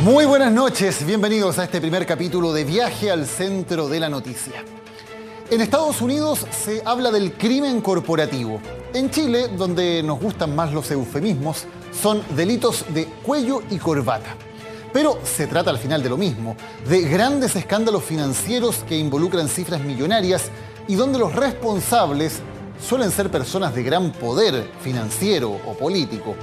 Muy buenas noches, bienvenidos a este primer capítulo de Viaje al Centro de la Noticia. En Estados Unidos se habla del crimen corporativo. En Chile, donde nos gustan más los eufemismos, son delitos de cuello y corbata. Pero se trata al final de lo mismo, de grandes escándalos financieros que involucran cifras millonarias y donde los responsables suelen ser personas de gran poder financiero o político.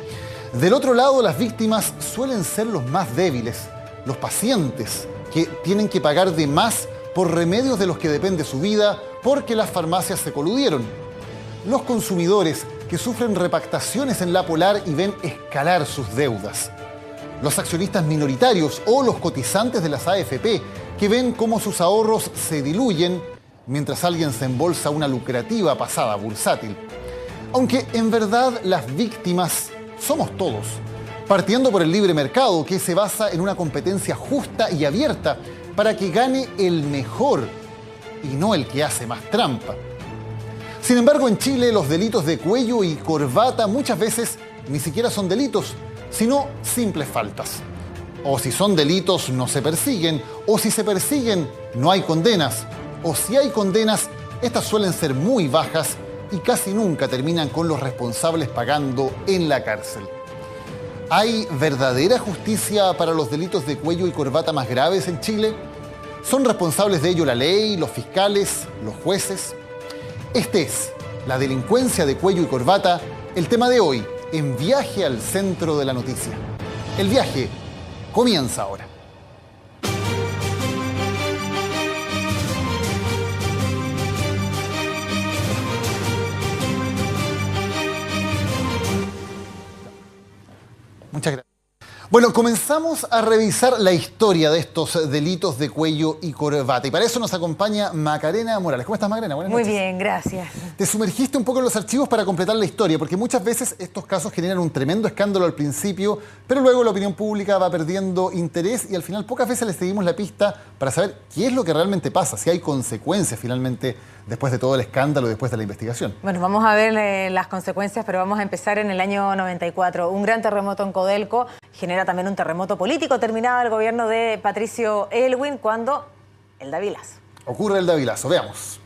Del otro lado, las víctimas suelen ser los más débiles, los pacientes que tienen que pagar de más por remedios de los que depende su vida porque las farmacias se coludieron. Los consumidores que sufren repactaciones en la Polar y ven escalar sus deudas. Los accionistas minoritarios o los cotizantes de las AFP que ven cómo sus ahorros se diluyen mientras alguien se embolsa una lucrativa pasada bursátil. Aunque en verdad las víctimas somos todos, partiendo por el libre mercado que se basa en una competencia justa y abierta para que gane el mejor y no el que hace más trampa. Sin embargo, en Chile los delitos de cuello y corbata muchas veces ni siquiera son delitos, sino simples faltas. O si son delitos no se persiguen, o si se persiguen no hay condenas, o si hay condenas, estas suelen ser muy bajas y casi nunca terminan con los responsables pagando en la cárcel. ¿Hay verdadera justicia para los delitos de cuello y corbata más graves en Chile? ¿Son responsables de ello la ley, los fiscales, los jueces? Este es la delincuencia de cuello y corbata, el tema de hoy en Viaje al Centro de la Noticia. El viaje comienza ahora. Muchas gracias. Bueno, comenzamos a revisar la historia de estos delitos de cuello y corbata. Y para eso nos acompaña Macarena Morales. ¿Cómo estás, Macarena? Buenas noches. Muy bien, gracias. Te sumergiste un poco en los archivos para completar la historia, porque muchas veces estos casos generan un tremendo escándalo al principio, pero luego la opinión pública va perdiendo interés y al final pocas veces le seguimos la pista para saber qué es lo que realmente pasa, si hay consecuencias finalmente después de todo el escándalo y después de la investigación. Bueno, vamos a ver las consecuencias, pero vamos a empezar en el año 94. Un gran terremoto en Codelco genera también un terremoto político. Terminaba el gobierno de Patricio Aylwin cuando el Davilazo. Ocurre el Davilazo, veamos.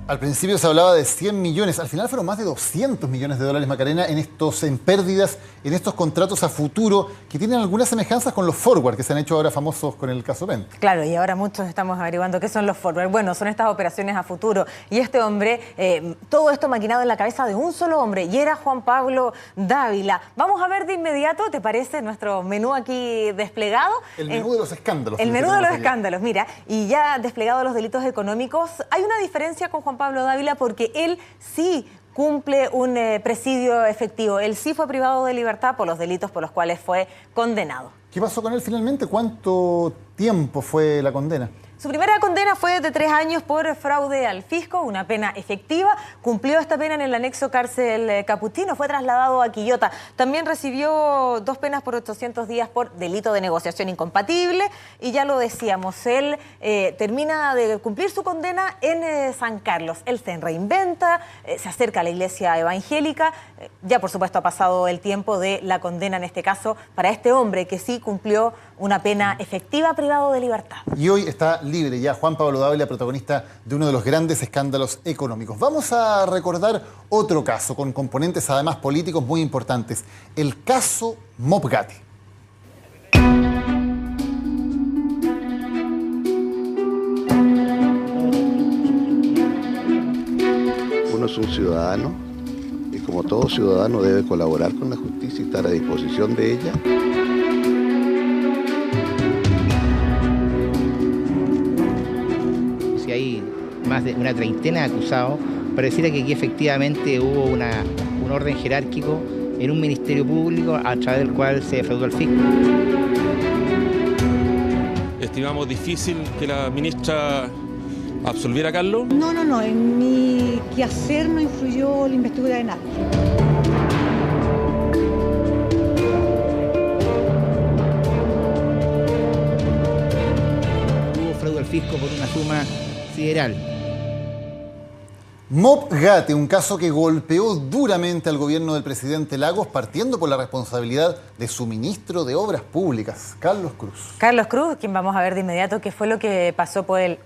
Al principio se hablaba de 100 millones, al final fueron más de 200 millones de dólares, Macarena, en pérdidas, en estos contratos a futuro que tienen algunas semejanzas con los forward que se han hecho ahora famosos con el caso Penta. Claro, y ahora muchos estamos averiguando qué son los forward. Bueno, son estas operaciones a futuro. Y este hombre, todo esto maquinado en la cabeza de un solo hombre, y era Juan Pablo Dávila. Vamos a ver de inmediato, ¿te parece? Nuestro menú aquí desplegado. El menú de los escándalos. El menú de los escándalos, mira. Y ya desplegado los delitos económicos, hay una diferencia con Juan Pablo Dávila porque él sí cumple un presidio efectivo. Él sí fue privado de libertad por los delitos por los cuales fue condenado. ¿Qué pasó con él finalmente? ¿Cuánto tiempo fue la condena? Su primera condena fue de 3 años por fraude al fisco, una pena efectiva. Cumplió esta pena en el anexo cárcel Capuchino, fue trasladado a Quillota. También recibió 2 penas por 800 días por delito de negociación incompatible. Y ya lo decíamos, él termina de cumplir su condena en San Carlos. Él se reinventa, se acerca a la iglesia evangélica. Ya por supuesto ha pasado el tiempo de la condena, en este caso, para este hombre que sí cumplió una pena efectiva privado de libertad. Y hoy está libre ya Juan Pablo Dávila, protagonista de uno de los grandes escándalos económicos. Vamos a recordar otro caso con componentes además políticos muy importantes, el caso Mopgati. Uno es un ciudadano y como todo ciudadano debe colaborar con la justicia y estar a disposición de ella. Si hay más de una treintena de acusados, pareciera que aquí efectivamente hubo un orden jerárquico en un ministerio público a través del cual se defraudó al fisco. estimamos difícil que la ministra absolviera a Carlos. No, en mi quehacer no influyó la investidura de nadie. Hubo fraude al fisco por una suma sideral. Mopgate, un caso que golpeó duramente al gobierno del presidente Lagos, partiendo por la responsabilidad de su ministro de Obras Públicas, Carlos Cruz. Carlos Cruz, quien vamos a ver de inmediato qué fue lo que pasó por él.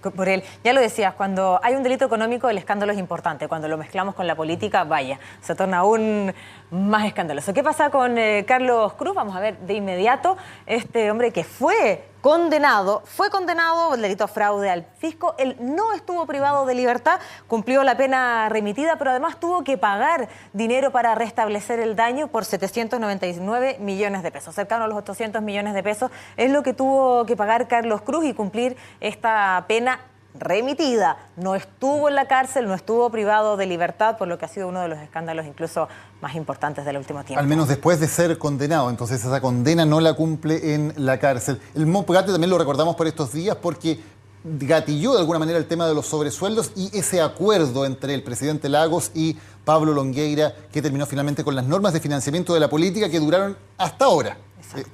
Ya lo decías, cuando hay un delito económico el escándalo es importante. Cuando lo mezclamos con la política, vaya, se torna aún más escandaloso. ¿Qué pasa con Carlos Cruz? Vamos a ver de inmediato. Este hombre que fue condenado por el delito de fraude al fisco. Él no estuvo privado de libertad, cumplió la pena remitida, pero además tuvo que pagar dinero para restablecer el daño por 799 millones de pesos. Cercano a los 800 millones de pesos es lo que tuvo que pagar Carlos Cruz y cumplir esta pena remitida. No estuvo en la cárcel, no estuvo privado de libertad, por lo que ha sido uno de los escándalos incluso más importantes del último tiempo. Al menos después de ser condenado, entonces esa condena no la cumple en la cárcel. El Mopgate también lo recordamos por estos días porque gatilló de alguna manera el tema de los sobresueldos y ese acuerdo entre el presidente Lagos y Pablo Longueira, que terminó finalmente con las normas de financiamiento de la política que duraron hasta ahora.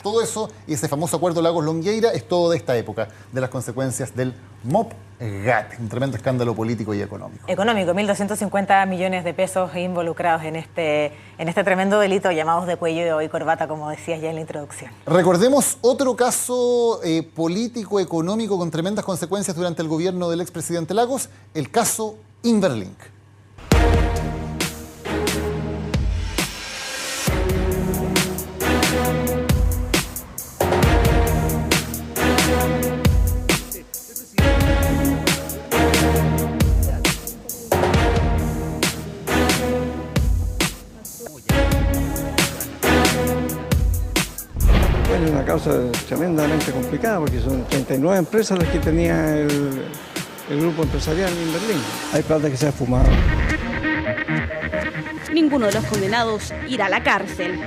Todo eso y ese famoso acuerdo Lagos-Longueira es todo de esta época, de las consecuencias del Mopgate, un tremendo escándalo político y económico. 1.250 millones de pesos involucrados en este tremendo delito, llamados de cuello y corbata, como decías ya en la introducción. Recordemos otro caso político, económico, con tremendas consecuencias durante el gobierno del expresidente Lagos, el caso Inverlink. Es una causa tremendamente complicada porque son 39 empresas las que tenía el grupo empresarial en Berlín. Hay plata que se ha fumado. Ninguno de los condenados irá a la cárcel.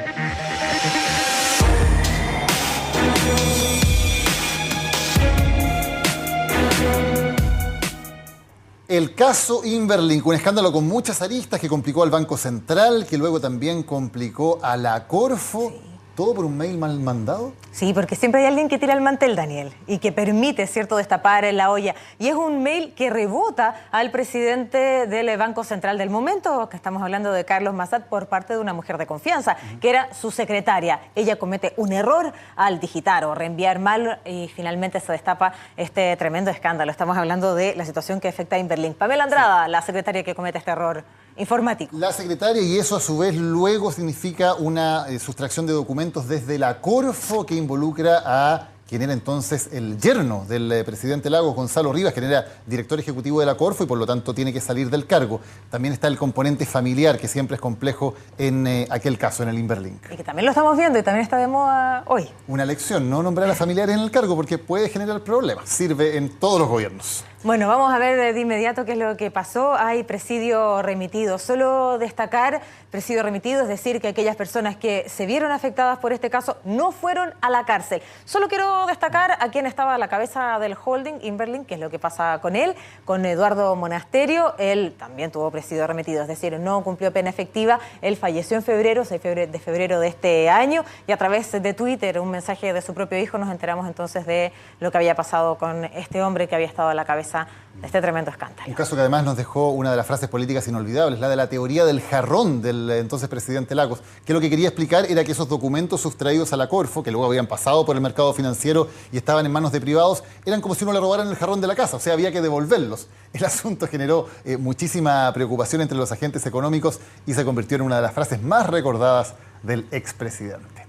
El caso Inverlink, un escándalo con muchas aristas que complicó al Banco Central, que luego también complicó a la Corfo. Sí. ¿Todo por un mail mal mandado? Sí, porque siempre hay alguien que tira el mantel, Daniel, y que permite, ¿cierto?, destapar en la olla. Y es un mail que rebota al presidente del Banco Central del momento, que estamos hablando de Carlos Massad, por parte de una mujer de confianza, que era su secretaria. Ella comete un error al digitar o reenviar mal y finalmente se destapa este tremendo escándalo. Estamos hablando de la situación que afecta a Inverlink. Pamela Andrada, sí, la secretaria que comete este error informático. La secretaria, y eso a su vez luego significa una sustracción de documentos desde la Corfo que involucra a quien era entonces el yerno del presidente Lagos, Gonzalo Rivas, quien era director ejecutivo de la Corfo y por lo tanto tiene que salir del cargo. También está el componente familiar, que siempre es complejo en aquel caso, en el Inverlink. Y que también lo estamos viendo y también está de moda hoy. Una lección, no nombrar a familiares en el cargo porque puede generar problemas. Sirve en todos los gobiernos. Bueno, vamos a ver de inmediato qué es lo que pasó. Hay presidio remitido. Solo destacar presidio remitido, es decir, que aquellas personas que se vieron afectadas por este caso no fueron a la cárcel. Solo quiero destacar a quien estaba a la cabeza del holding Inverlink, que es lo que pasa con él, con Eduardo Monasterio. Él también tuvo presidio remitido, es decir, no cumplió pena efectiva. Él falleció en febrero, 6 de febrero de este año, y a través de Twitter, un mensaje de su propio hijo, nos enteramos entonces de lo que había pasado con este hombre que había estado a la cabeza de este tremendo escándalo. Un caso que además nos dejó una de las frases políticas inolvidables, la de la teoría del jarrón del entonces presidente Lagos, que lo que quería explicar era que esos documentos sustraídos a la Corfo, que luego habían pasado por el mercado financiero y estaban en manos de privados, eran como si uno le robaran el jarrón de la casa, o sea, había que devolverlos. El asunto generó muchísima preocupación entre los agentes económicos y se convirtió en una de las frases más recordadas del expresidente.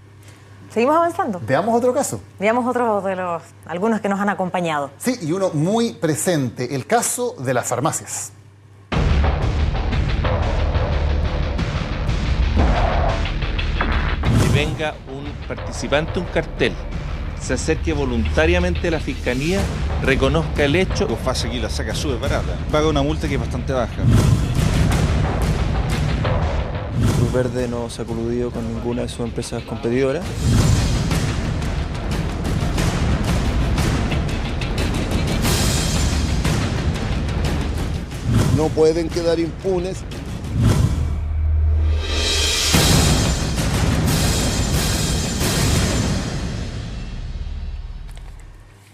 ¿Seguimos avanzando? Veamos otro caso. Veamos otro de los algunos que nos han acompañado. Sí, y uno muy presente, el caso de las farmacias. Que venga un participante, un cartel, se acerque voluntariamente a la fiscalía, reconozca el hecho. Fase aquí la saca súper barata. Paga una multa que es bastante baja. Cruz Verde no se ha coludido con ninguna de sus empresas competidoras. no pueden quedar impunes.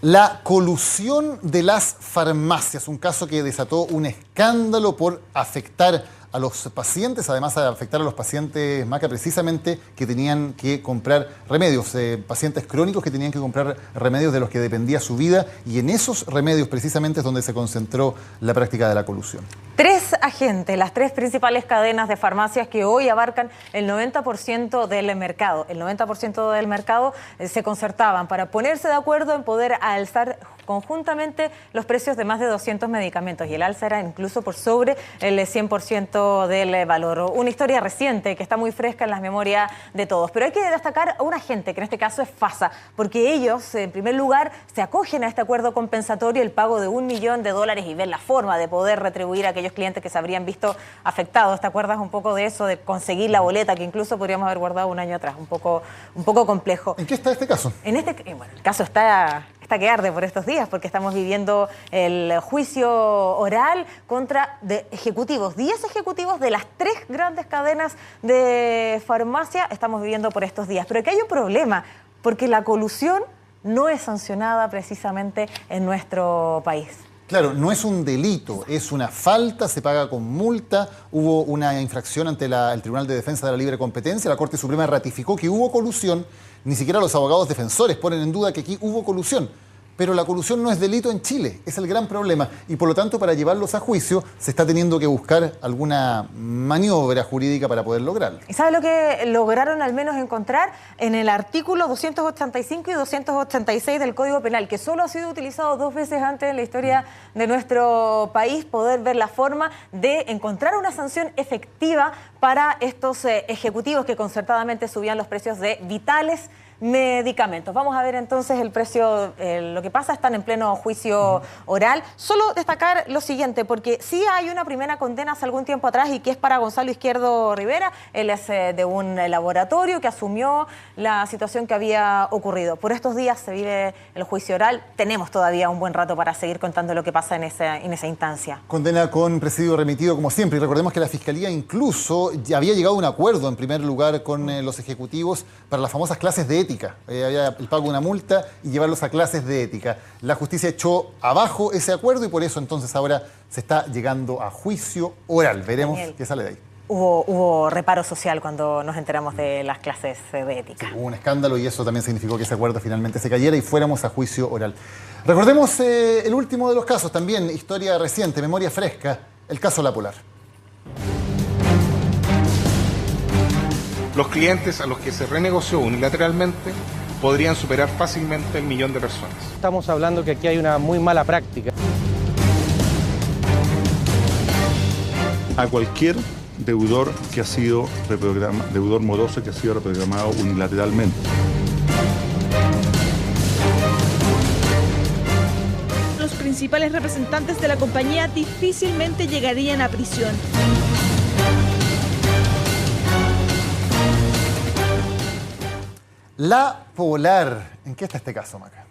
La colusión de las farmacias, un caso que desató un escándalo por afectar a los pacientes, además de afectar a los pacientes, Maca, precisamente que tenían que comprar remedios, pacientes crónicos que tenían que comprar remedios de los que dependía su vida, y en esos remedios precisamente es donde se concentró la práctica de la colusión. 3 agentes, las 3 principales cadenas de farmacias que hoy abarcan el 90% del mercado. El 90% del mercado se concertaban para ponerse de acuerdo en poder alzar conjuntamente los precios de más de 200 medicamentos, y el alza era incluso por sobre el 100% del valor. Una historia reciente que está muy fresca en las memorias de todos. Pero hay que destacar a un agente, que en este caso es FASA, porque ellos, en primer lugar, se acogen a este acuerdo compensatorio, el pago de $1 millón, y ven la forma de poder retribuir a aquellos clientes que se habrían visto afectados. ¿Te acuerdas un poco de eso, de conseguir la boleta, que incluso podríamos haber guardado un año atrás? Un poco complejo. ¿En qué está este caso? Bueno, el caso está que arde por estos días, porque estamos viviendo el juicio oral contra ejecutivos, 10 ejecutivos de las 3 grandes cadenas de farmacia estamos viviendo por estos días. Pero aquí hay un problema, porque la colusión no es sancionada precisamente en nuestro país. Claro, no es un delito, es una falta, se paga con multa. Hubo una infracción ante el Tribunal de Defensa de la Libre Competencia, la Corte Suprema ratificó que hubo colusión. Ni siquiera los abogados defensores ponen en duda que aquí hubo colusión. Pero la colusión no es delito en Chile, es el gran problema. Y por lo tanto, para llevarlos a juicio, se está teniendo que buscar alguna maniobra jurídica para poder lograrlo. ¿Y sabe lo que lograron al menos encontrar? En el artículo 285 y 286 del Código Penal, que solo ha sido utilizado 2 veces antes en la historia de nuestro país, poder ver la forma de encontrar una sanción efectiva para estos ejecutivos que concertadamente subían los precios de vitales medicamentos. Vamos a ver entonces el precio, lo que pasa, están en pleno juicio oral. Solo destacar lo siguiente, porque sí hay una primera condena hace algún tiempo atrás, y que es para Gonzalo Izquierdo Rivera. Él es de un laboratorio que asumió la situación que había ocurrido. Por estos días se vive el juicio oral. Tenemos todavía un buen rato para seguir contando lo que pasa en esa instancia. Condena con presidio remitido como siempre, y recordemos que la Fiscalía incluso ya había llegado a un acuerdo en primer lugar con los ejecutivos para las famosas clases de ética. Había el pago de una multa y llevarlos a clases de ética. La justicia echó abajo ese acuerdo y por eso entonces ahora se está llegando a juicio oral. Veremos qué sale de ahí. Hubo reparo social cuando nos enteramos de las clases de ética. Sí, hubo un escándalo y eso también significó que ese acuerdo finalmente se cayera y fuéramos a juicio oral. Recordemos el último de los casos también, historia reciente, memoria fresca, el caso La Polar. Los clientes a los que se renegoció unilateralmente podrían superar fácilmente el 1 millón de personas. Estamos hablando que aquí hay una muy mala práctica. A cualquier deudor que ha sido deudor moroso que ha sido reprogramado unilateralmente. Los principales representantes de la compañía difícilmente llegarían a prisión. La Polar. ¿En qué está este caso, Maca?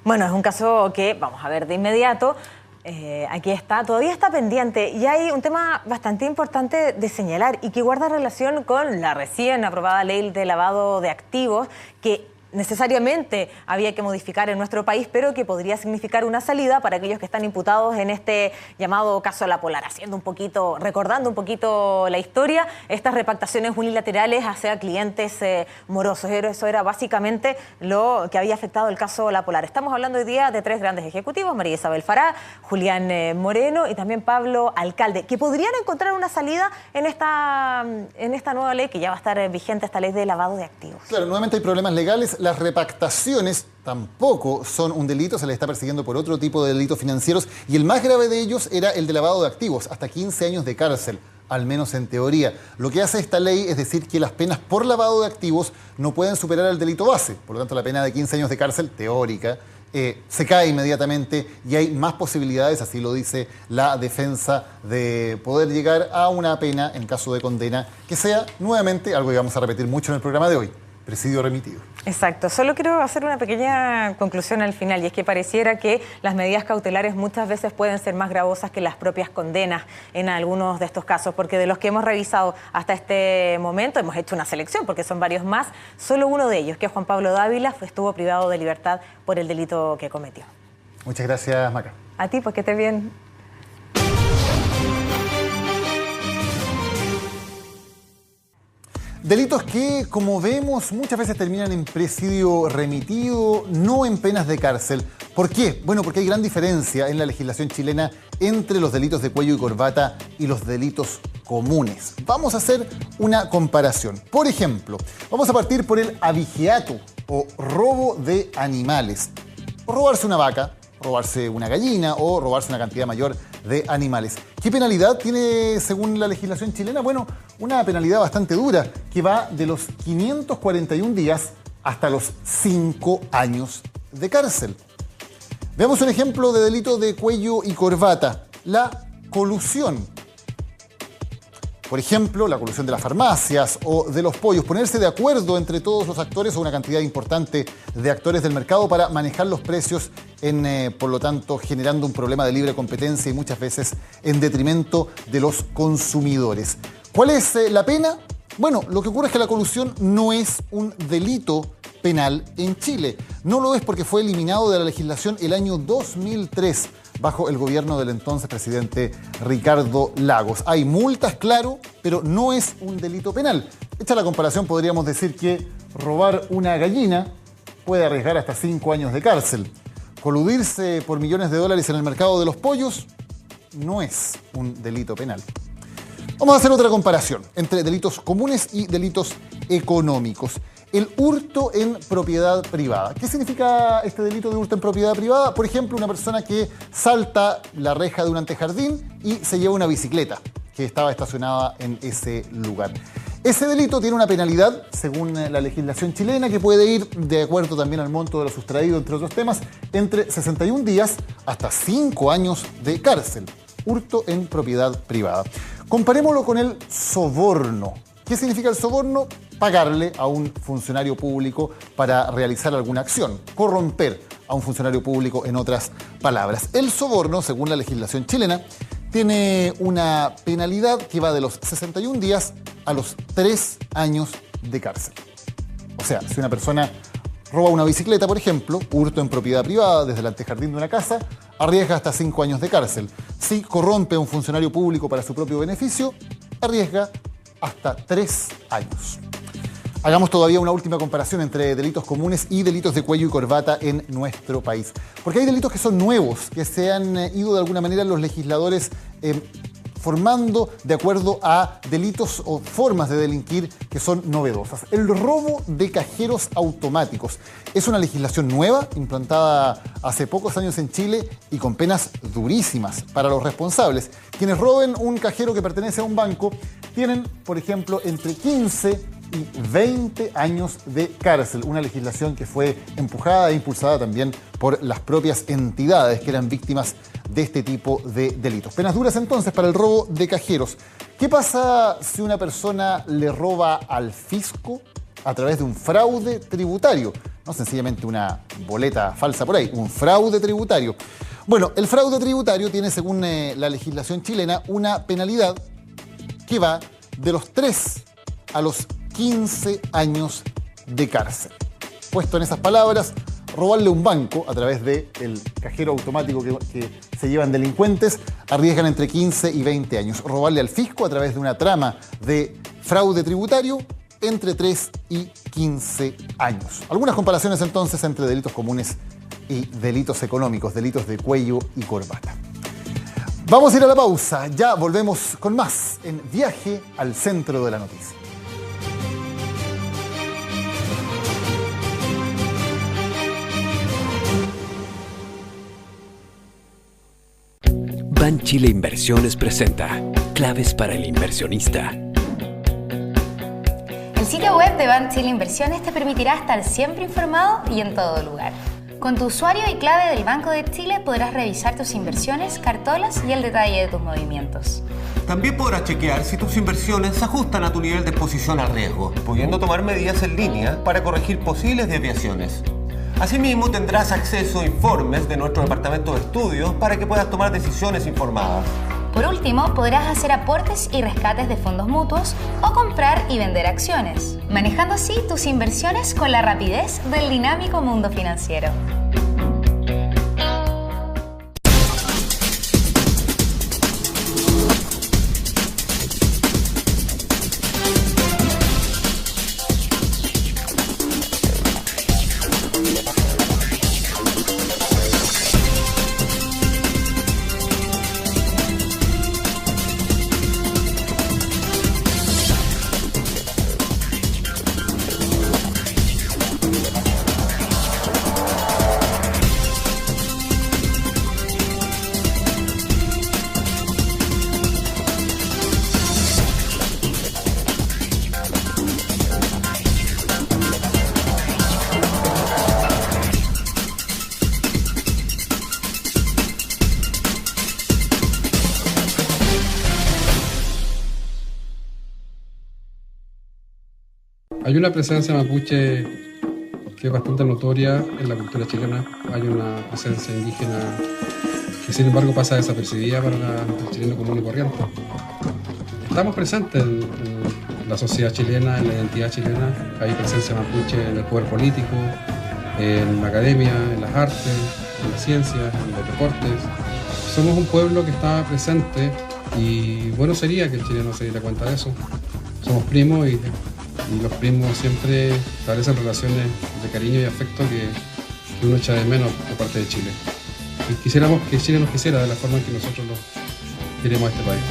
Bueno, es un caso que vamos a ver de inmediato. Aquí está, todavía está pendiente, y hay un tema bastante importante de señalar y que guarda relación con la recién aprobada ley de lavado de activos, que necesariamente había que modificar en nuestro país, pero que podría significar una salida para aquellos que están imputados en este llamado caso La Polar. Recordando un poquito la historia, estas repactaciones unilaterales hacia clientes morosos. Eso era básicamente lo que había afectado el caso La Polar. Estamos hablando hoy día de 3 grandes ejecutivos, María Isabel Fará, Julián Moreno y también Pablo Alcalde, que podrían encontrar una salida en esta nueva ley que ya va a estar vigente, esta ley de lavado de activos. Claro, nuevamente hay problemas legales. Las repactaciones tampoco son un delito, se les está persiguiendo por otro tipo de delitos financieros, y el más grave de ellos era el de lavado de activos, hasta 15 años de cárcel, al menos en teoría. Lo que hace esta ley es decir que las penas por lavado de activos no pueden superar el delito base, por lo tanto la pena de 15 años de cárcel teórica se cae inmediatamente y hay más posibilidades, así lo dice la defensa, de poder llegar a una pena en caso de condena que sea nuevamente, algo que vamos a repetir mucho en el programa de hoy, presidio remitido. Exacto. Solo quiero hacer una pequeña conclusión al final, y es que pareciera que las medidas cautelares muchas veces pueden ser más gravosas que las propias condenas en algunos de estos casos, porque de los que hemos revisado hasta este momento, hemos hecho una selección, porque son varios más, solo uno de ellos, que es Juan Pablo Dávila, estuvo privado de libertad por el delito que cometió. Muchas gracias, Maca. A ti, pues que estés bien. Delitos que, como vemos, muchas veces terminan en presidio remitido, no en penas de cárcel. ¿Por qué? Bueno, porque hay gran diferencia en la legislación chilena entre los delitos de cuello y corbata y los delitos comunes. Vamos a hacer una comparación. Por ejemplo, vamos a partir por el abigeato o robo de animales. Robarse una vaca, robarse una gallina o robarse una cantidad mayor de animales. ¿Qué penalidad tiene según la legislación chilena? Bueno, una penalidad bastante dura que va de los 541 días hasta los 5 años de cárcel. Veamos un ejemplo de delito de cuello y corbata, la colusión. Por ejemplo, la colusión de las farmacias o de los pollos, ponerse de acuerdo entre todos los actores o una cantidad importante de actores del mercado para manejar los precios, por lo tanto, generando un problema de libre competencia y muchas veces en detrimento de los consumidores. ¿Cuál es la pena? Bueno, lo que ocurre es que la colusión no es un delito penal en Chile. No lo es porque fue eliminado de la legislación el año 2003. Bajo el gobierno del entonces presidente Ricardo Lagos. Hay multas, claro, pero no es un delito penal. Hecha la comparación, podríamos decir que robar una gallina puede arriesgar hasta 5 años de cárcel. Coludirse por millones de dólares en el mercado de los pollos no es un delito penal. Vamos a hacer otra comparación entre delitos comunes y delitos económicos. El hurto en propiedad privada. ¿Qué significa este delito de hurto en propiedad privada? Por ejemplo, una persona que salta la reja de un antejardín y se lleva una bicicleta que estaba estacionada en ese lugar. Ese delito tiene una penalidad, según la legislación chilena, que puede ir, de acuerdo también al monto de lo sustraído, entre otros temas, entre 61 días hasta 5 años de cárcel. Hurto en propiedad privada. Comparémoslo con el soborno. ¿Qué significa el soborno? Pagarle a un funcionario público para realizar alguna acción, corromper a un funcionario público, en otras palabras. El soborno, según la legislación chilena, tiene una penalidad que va de los 61 días a los 3 años de cárcel. O sea, si una persona roba una bicicleta, por ejemplo, hurto en propiedad privada desde el antejardín de una casa, arriesga hasta 5 años de cárcel. Si corrompe a un funcionario público para su propio beneficio, arriesga hasta 3 años. Hagamos todavía una última comparación entre delitos comunes y delitos de cuello y corbata en nuestro país. Porque hay delitos que son nuevos, que se han ido de alguna manera los legisladores formando de acuerdo a delitos o formas de delinquir que son novedosas. El robo de cajeros automáticos es una legislación nueva, implantada hace pocos años en Chile y con penas durísimas para los responsables. Quienes roben un cajero que pertenece a un banco tienen, por ejemplo, entre 15 y 20 años de cárcel. Una legislación que fue empujada e impulsada también por las propias entidades que eran víctimas de este tipo de delitos. Penas duras entonces para el robo de cajeros. ¿Qué pasa si una persona le roba al fisco a través de un fraude tributario? No sencillamente una boleta falsa por ahí, un fraude tributario. Bueno, el fraude tributario tiene, según la legislación chilena, una penalidad que va de los 3 a los 15 años de cárcel. Puesto en esas palabras, robarle un banco a través del cajero automático que se llevan delincuentes arriesgan entre 15 y 20 años. Robarle al fisco a través de una trama de fraude tributario entre 3 y 15 años. Algunas comparaciones entonces entre delitos comunes y delitos económicos, delitos de cuello y corbata. Vamos a ir a la pausa, ya volvemos con más en Viaje al Centro de la Noticia. Banchile Inversiones presenta Claves para el inversionista. El sitio web de Banchile Inversiones te permitirá estar siempre informado y en todo lugar. Con tu usuario y clave del Banco de Chile podrás revisar tus inversiones, cartolas y el detalle de tus movimientos. También podrás chequear si tus inversiones se ajustan a tu nivel de exposición al riesgo, pudiendo tomar medidas en línea para corregir posibles desviaciones. Asimismo, tendrás acceso a informes de nuestro departamento de estudios para que puedas tomar decisiones informadas. Por último, podrás hacer aportes y rescates de fondos mutuos o comprar y vender acciones, manejando así tus inversiones con la rapidez del dinámico mundo financiero. Hay una presencia mapuche que es bastante notoria en la cultura chilena. Hay una presencia indígena que sin embargo pasa desapercibida para el chileno común y corriente. Estamos presentes en la sociedad chilena, en la identidad chilena. Hay presencia mapuche en el poder político, en la academia, en las artes, en las ciencias, en los deportes. Somos un pueblo que está presente y bueno sería que el chileno se diera cuenta de eso. Somos primos y los primos siempre establecen relaciones de cariño y afecto que uno echa de menos por parte de Chile. Y quisiéramos que Chile nos quisiera de la forma en que nosotros lo queremos a este país.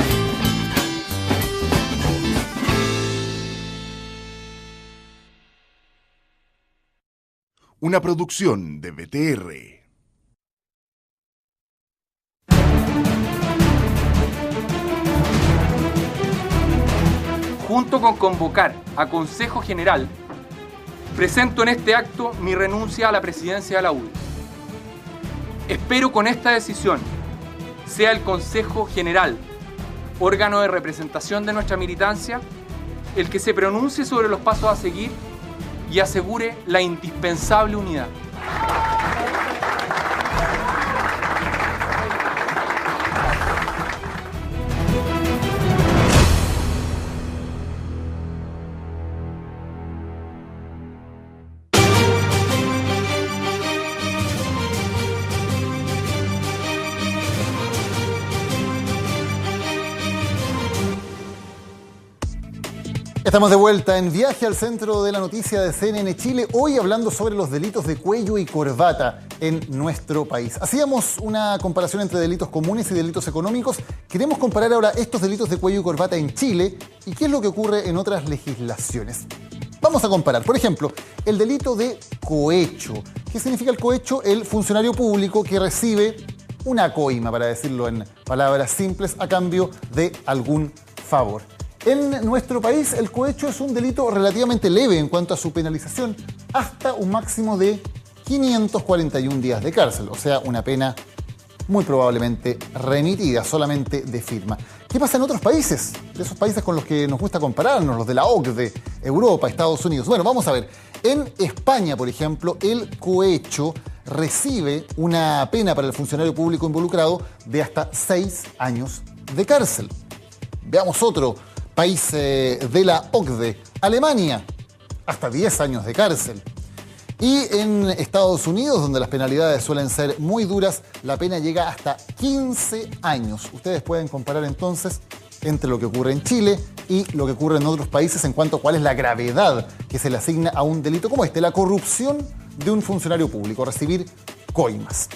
Una producción de BTR. Junto con convocar a Consejo General, presento en este acto mi renuncia a la presidencia de la UDI. Espero con esta decisión sea el Consejo General, órgano de representación de nuestra militancia, el que se pronuncie sobre los pasos a seguir y asegure la indispensable unidad. Estamos de vuelta en Viaje al Centro de la Noticia de CNN Chile, hoy hablando sobre los delitos de cuello y corbata en nuestro país. Hacíamos una comparación entre delitos comunes y delitos económicos. Queremos comparar ahora estos delitos de cuello y corbata en Chile y qué es lo que ocurre en otras legislaciones. Vamos a comparar, por ejemplo, el delito de cohecho. ¿Qué significa el cohecho? El funcionario público que recibe una coima, para decirlo en palabras simples, a cambio de algún favor. En nuestro país, el cohecho es un delito relativamente leve en cuanto a su penalización, hasta un máximo de 541 días de cárcel, o sea, una pena muy probablemente remitida, solamente de firma. ¿Qué pasa en otros países? De esos países con los que nos gusta compararnos, los de la OCDE, Europa, Estados Unidos. Bueno, vamos a ver. En España, por ejemplo, el cohecho recibe una pena para el funcionario público involucrado de hasta 6 años de cárcel. Veamos otro país de la OCDE, Alemania, hasta 10 años de cárcel. Y en Estados Unidos, donde las penalidades suelen ser muy duras, la pena llega hasta 15 años. Ustedes pueden comparar entonces entre lo que ocurre en Chile y lo que ocurre en otros países en cuanto a cuál es la gravedad que se le asigna a un delito como este, la corrupción de un funcionario público, recibir coimas.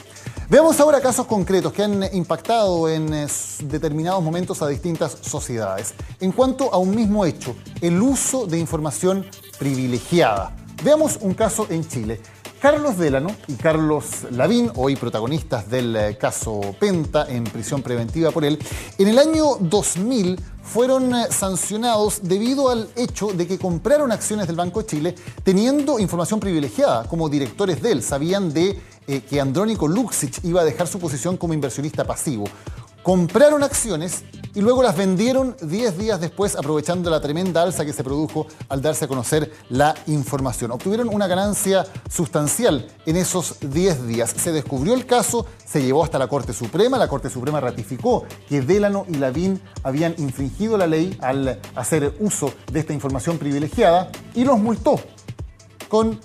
Veamos ahora casos concretos que han impactado en determinados momentos a distintas sociedades. En cuanto a un mismo hecho, el uso de información privilegiada. Veamos un caso en Chile. Carlos Delano y Carlos Lavín, hoy protagonistas del caso Penta, en prisión preventiva por él, en el año 2000 fueron sancionados debido al hecho de que compraron acciones del Banco de Chile teniendo información privilegiada. Como directores de él sabían de que Andrónico Luksic iba a dejar su posición como inversionista pasivo. Compraron acciones y luego las vendieron 10 días después, aprovechando la tremenda alza que se produjo al darse a conocer la información. Obtuvieron una ganancia sustancial en esos 10 días. Se descubrió el caso, se llevó hasta la Corte Suprema. La Corte Suprema ratificó que Delano y Lavín habían infringido la ley al hacer uso de esta información privilegiada y los multó con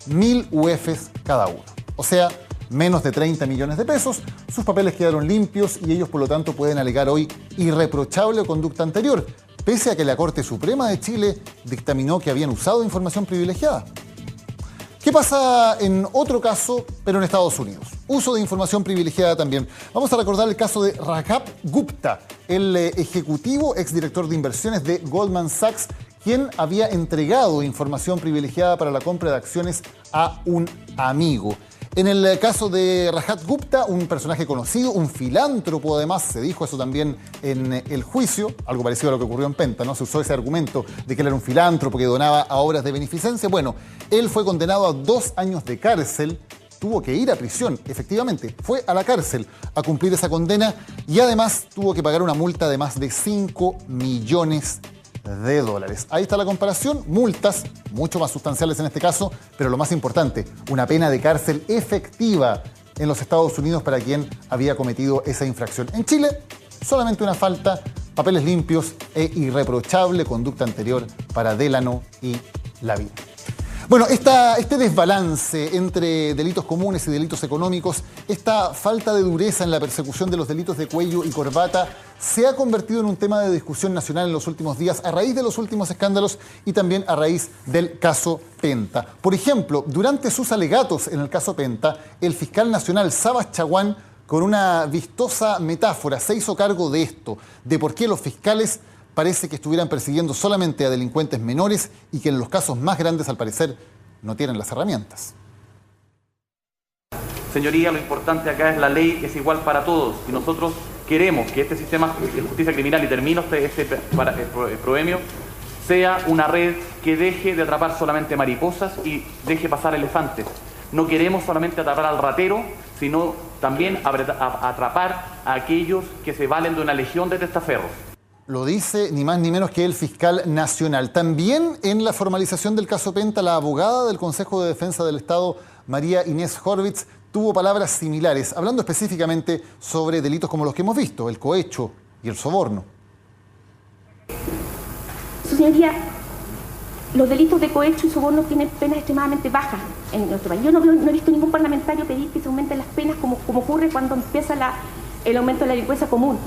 1.000 UFs cada uno. O sea, menos de 30 millones de pesos. Sus papeles quedaron limpios y ellos, por lo tanto, pueden alegar hoy irreprochable conducta anterior, pese a que la Corte Suprema de Chile dictaminó que habían usado información privilegiada. ¿Qué pasa en otro caso, pero en Estados Unidos? Uso de información privilegiada también. Vamos a recordar el caso de Raghav Gupta, el ejecutivo exdirector de inversiones de Goldman Sachs, quien había entregado información privilegiada para la compra de acciones a un amigo. En el caso de Raghav Gupta, un personaje conocido, un filántropo además, se dijo eso también en el juicio, algo parecido a lo que ocurrió en Penta, ¿no? Se usó ese argumento de que él era un filántropo que donaba a obras de beneficencia. Bueno, él fue condenado a 2 años de cárcel, tuvo que ir a prisión, efectivamente, fue a la cárcel a cumplir esa condena y además tuvo que pagar una multa de más de $5 millones. Ahí está la comparación, multas mucho más sustanciales en este caso, pero lo más importante, una pena de cárcel efectiva en los Estados Unidos para quien había cometido esa infracción. En Chile, solamente una falta, papeles limpios e irreprochable conducta anterior para Delano y Lavín. Bueno, este desbalance entre delitos comunes y delitos económicos, esta falta de dureza en la persecución de los delitos de cuello y corbata, se ha convertido en un tema de discusión nacional en los últimos días a raíz de los últimos escándalos y también a raíz del caso Penta. Por ejemplo, durante sus alegatos en el caso Penta, el fiscal nacional Sabas Chaguán, con una vistosa metáfora, se hizo cargo de esto, de por qué los fiscales parece que estuvieran persiguiendo solamente a delincuentes menores y que en los casos más grandes, al parecer, no tienen las herramientas. Señoría, lo importante acá es la ley es igual para todos y nosotros queremos que este sistema de justicia criminal, y termino este proemio, sea una red que deje de atrapar solamente mariposas y deje pasar elefantes. No queremos solamente atrapar al ratero, sino también atrapar a aquellos que se valen de una legión de testaferros. Lo dice ni más ni menos que el fiscal nacional. También en la formalización del caso Penta, la abogada del Consejo de Defensa del Estado, María Inés Horvitz, tuvo palabras similares, hablando específicamente sobre delitos como los que hemos visto, el cohecho y el soborno. Su señoría, los delitos de cohecho y soborno tienen penas extremadamente bajas en nuestro país. Yo no he visto ningún parlamentario pedir que se aumenten las penas como ocurre cuando empieza el aumento de la delincuencia común.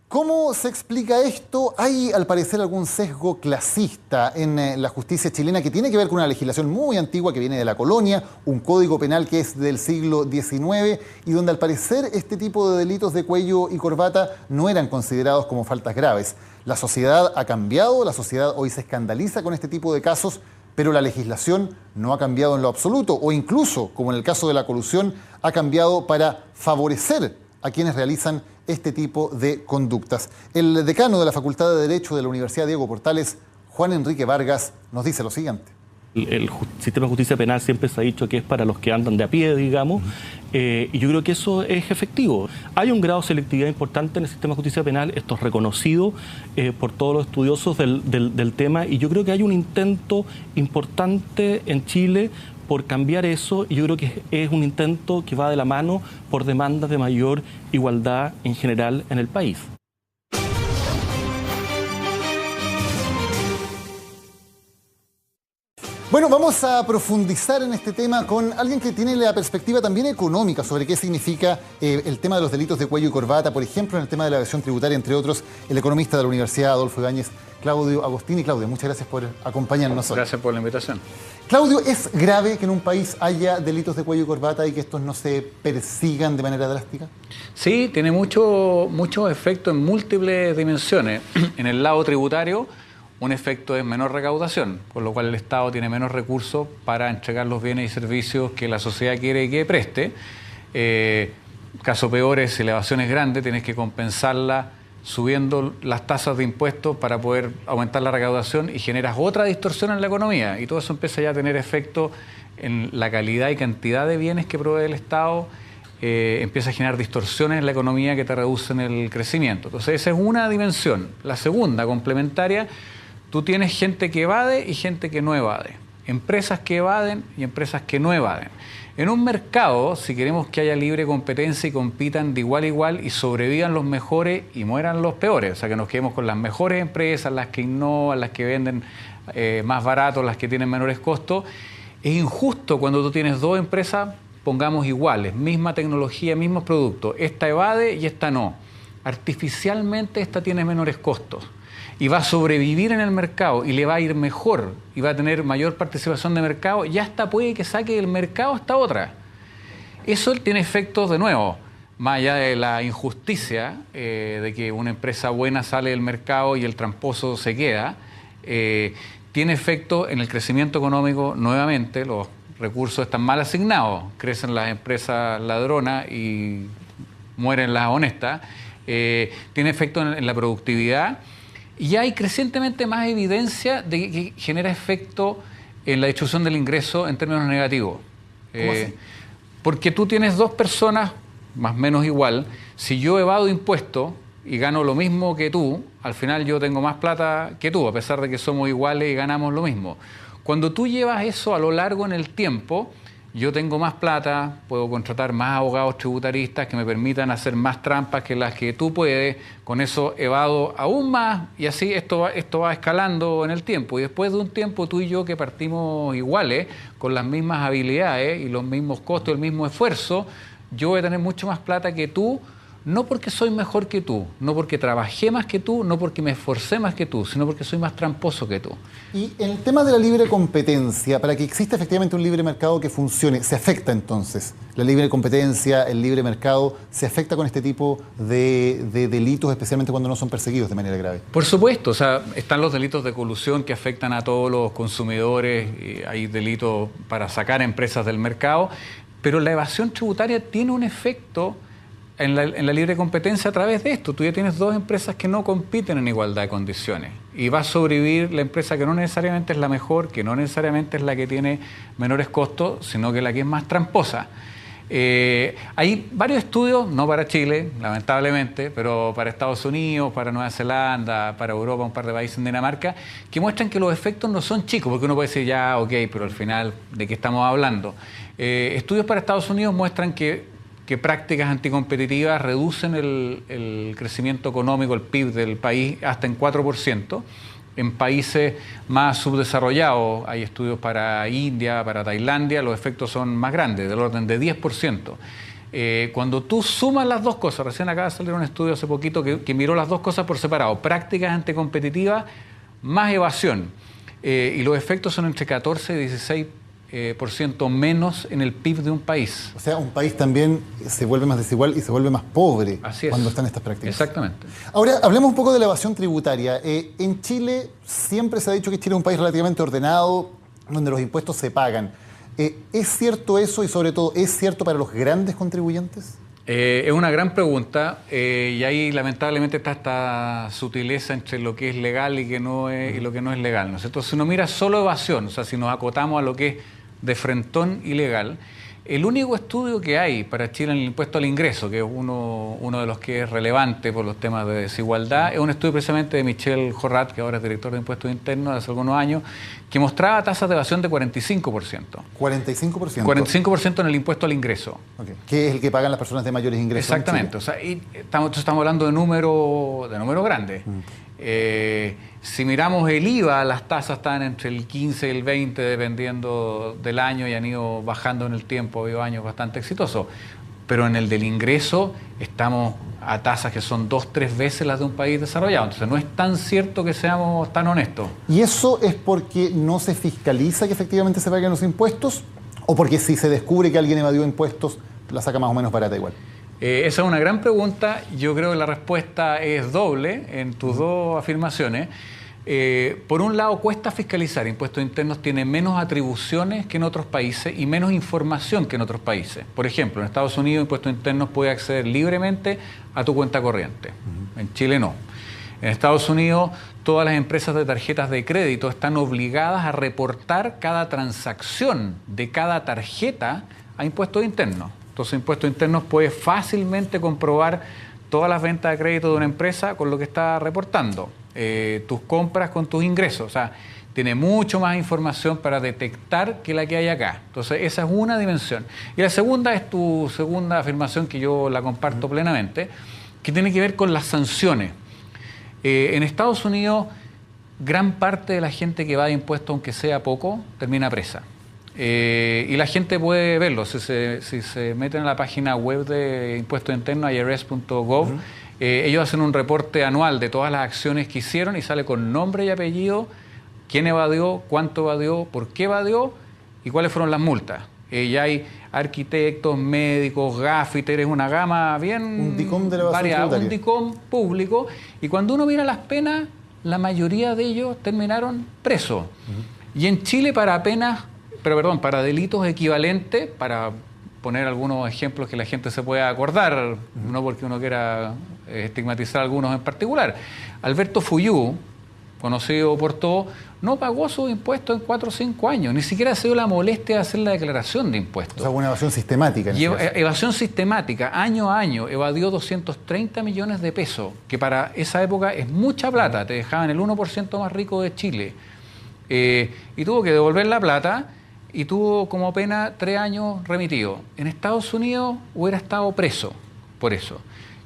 ¿Cómo se explica esto? Hay, al parecer, algún sesgo clasista en la justicia chilena que tiene que ver con una legislación muy antigua que viene de la colonia, un código penal que es del siglo XIX y donde, al parecer, este tipo de delitos de cuello y corbata no eran considerados como faltas graves. La sociedad ha cambiado, la sociedad hoy se escandaliza con este tipo de casos, pero la legislación no ha cambiado en lo absoluto, o incluso, como en el caso de la colusión, ha cambiado para favorecer a quienes realizan este tipo de conductas. El decano de la Facultad de Derecho de la Universidad Diego Portales, Juan Enrique Vargas, nos dice lo siguiente. El sistema de justicia penal siempre se ha dicho que es para los que andan de a pie, digamos, y yo creo que eso es efectivo. Hay un grado de selectividad importante en el sistema de justicia penal, esto es reconocido por todos los estudiosos del tema, y yo creo que hay un intento importante en Chile por cambiar eso, y yo creo que es un intento que va de la mano por demandas de mayor igualdad en general en el país. Bueno, vamos a profundizar en este tema con alguien que tiene la perspectiva también económica sobre qué significa el tema de los delitos de cuello y corbata, por ejemplo, en el tema de la evasión tributaria, entre otros, el economista de la Universidad Adolfo Ibáñez, Claudio Agostini. Claudio, muchas gracias por acompañarnos hoy. Gracias por la invitación. Claudio, ¿es grave que en un país haya delitos de cuello y corbata y que estos no se persigan de manera drástica? Sí, tiene mucho efecto en múltiples dimensiones. En el lado tributario, un efecto es menor recaudación, con lo cual el Estado tiene menos recursos para entregar los bienes y servicios que la sociedad quiere que preste. Caso peor es, si la evasión es grande, tienes que compensarla subiendo las tasas de impuestos para poder aumentar la recaudación y generas otra distorsión en la economía. Y todo eso empieza ya a tener efecto en la calidad y cantidad de bienes que provee el Estado, empieza a generar distorsiones en la economía que te reducen el crecimiento. Entonces esa es una dimensión. La segunda, complementaria, tú tienes gente que evade y gente que no evade. Empresas que evaden y empresas que no evaden. En un mercado, si queremos que haya libre competencia y compitan de igual a igual y sobrevivan los mejores y mueran los peores, o sea, que nos quedemos con las mejores empresas, las que innovan, las que venden más barato, las que tienen menores costos, es injusto cuando tú tienes dos empresas, pongamos iguales, misma tecnología, mismos productos. Esta evade y esta no. Artificialmente esta tiene menores costos y va a sobrevivir en el mercado y le va a ir mejor y va a tener mayor participación de mercado, y hasta puede que saque del mercado esta otra. Eso tiene efectos, de nuevo, más allá de la injusticia de que una empresa buena sale del mercado y el tramposo se queda, tiene efecto en el crecimiento económico nuevamente. Los recursos están mal asignados, crecen las empresas ladronas y mueren las honestas, tiene efecto en la productividad. Y hay crecientemente más evidencia de que genera efecto en la distribución del ingreso en términos negativos. ¿Cómo así? Porque tú tienes dos personas, más o menos igual. Si yo evado impuestos y gano lo mismo que tú, al final yo tengo más plata que tú, a pesar de que somos iguales y ganamos lo mismo. Cuando tú llevas eso a lo largo en el tiempo, yo tengo más plata, puedo contratar más abogados tributaristas que me permitan hacer más trampas que las que tú puedes, con eso evado aún más, y así esto va escalando en el tiempo. Y después de un tiempo, tú y yo, que partimos iguales, con las mismas habilidades y los mismos costos, el mismo esfuerzo, yo voy a tener mucho más plata que tú, no porque soy mejor que tú, no porque trabajé más que tú, no porque me esforcé más que tú, sino porque soy más tramposo que tú. Y en el tema de la libre competencia, para que exista efectivamente un libre mercado que funcione, ¿se afecta entonces la libre competencia, el libre mercado, se afecta con este tipo de delitos, especialmente cuando no son perseguidos de manera grave? Por supuesto, o sea, están los delitos de colusión que afectan a todos los consumidores, y hay delitos para sacar empresas del mercado, pero la evasión tributaria tiene un efecto en la libre competencia a través de esto. Tú ya tienes dos empresas que no compiten en igualdad de condiciones y va a sobrevivir la empresa que no necesariamente es la mejor, que no necesariamente es la que tiene menores costos, sino que la que es más tramposa. Hay varios estudios, no para Chile, lamentablemente, pero para Estados Unidos, para Nueva Zelanda, para Europa, un par de países en Dinamarca, que muestran que los efectos no son chicos, porque uno puede decir, ya, ok, pero al final, ¿de qué estamos hablando? Estudios para Estados Unidos muestran que prácticas anticompetitivas reducen el crecimiento económico, el PIB del país, hasta en 4%. En países más subdesarrollados, hay estudios para India, para Tailandia, los efectos son más grandes, del orden de 10%. Cuando tú sumas las dos cosas, recién acaba de salir un estudio hace poquito que miró las dos cosas por separado, prácticas anticompetitivas más evasión, y los efectos son entre 14 y 16% menos en el PIB de un país. O sea, un país también se vuelve más desigual y se vuelve más pobre cuando están estas prácticas. Exactamente. Ahora, hablemos un poco de la evasión tributaria. En Chile siempre se ha dicho que Chile es un país relativamente ordenado, donde los impuestos se pagan. ¿Es cierto eso y, sobre todo, es cierto para los grandes contribuyentes? Es una gran pregunta, y ahí lamentablemente está esta sutileza entre lo que es legal y lo que no es legal, ¿no es cierto? Si uno mira solo evasión, o sea, si nos acotamos a lo que es de frentón ilegal, el único estudio que hay para Chile en el impuesto al ingreso, que es uno de los que es relevante por los temas de desigualdad, es un estudio precisamente de Michel Jorrat, que ahora es director de Impuestos Internos de hace algunos años, que mostraba tasas de evasión de 45%. 45%. 45% en el impuesto al ingreso. Okay. Que es el que pagan las personas de mayores ingresos. Exactamente. O sea, y estamos hablando de números grandes. Si miramos el IVA, las tasas están entre el 15 y el 20 dependiendo del año y han ido bajando en el tiempo, ha habido años bastante exitosos. Pero en el del ingreso estamos a tasas que son 2-3 veces las de un país desarrollado. Entonces no es tan cierto que seamos tan honestos. ¿Y eso es porque no se fiscaliza que efectivamente se paguen los impuestos? ¿O porque si se descubre que alguien evadió impuestos, la saca más o menos barata igual? Esa es una gran pregunta. Yo creo que la respuesta es doble en tus dos afirmaciones. Por un lado, cuesta fiscalizar. Impuestos Internos tiene menos atribuciones que en otros países y menos información que en otros países. Por ejemplo, en Estados Unidos, Impuestos Internos puede acceder libremente a tu cuenta corriente. En Chile no. En Estados Unidos, todas las empresas de tarjetas de crédito están obligadas a reportar cada transacción de cada tarjeta a Impuestos Internos. Entonces, Impuestos Internos puede fácilmente comprobar todas las ventas de crédito de una empresa con lo que está reportando. Tus compras con tus ingresos, o sea, tiene mucho más información para detectar que la que hay acá. Entonces, esa es una dimensión. Y la segunda es tu segunda afirmación, que yo la comparto plenamente, que tiene que ver con las sanciones. En Estados Unidos, gran parte de la gente que va de impuestos, aunque sea poco, termina presa. Y la gente puede verlo. Si se meten a la página web de Impuestos Internos, irs.gov, ellos hacen un reporte anual de todas las acciones que hicieron y sale con nombre y apellido, quién evadió, cuánto evadió, por qué evadió y cuáles fueron las multas. Ya hay arquitectos, médicos, gaffiteres, una gama bien variada, un DICOM público, y cuando uno mira las penas, la mayoría de ellos terminaron presos. Y en Chile para delitos equivalentes, para poner algunos ejemplos que la gente se pueda acordar, no porque uno quiera estigmatizar a algunos en particular. Alberto Fuyú, conocido por todos, no pagó sus impuestos en 4 o 5 años, ni siquiera se dio la molestia de hacer la declaración de impuestos. O sea, una evasión sistemática. Evasión sistemática, año a año, evadió 230 millones de pesos, que para esa época es mucha plata, te dejaban el 1% más rico de Chile. Y tuvo que devolver la plata y tuvo como pena 3 años remitido. En Estados Unidos hubiera estado preso por eso.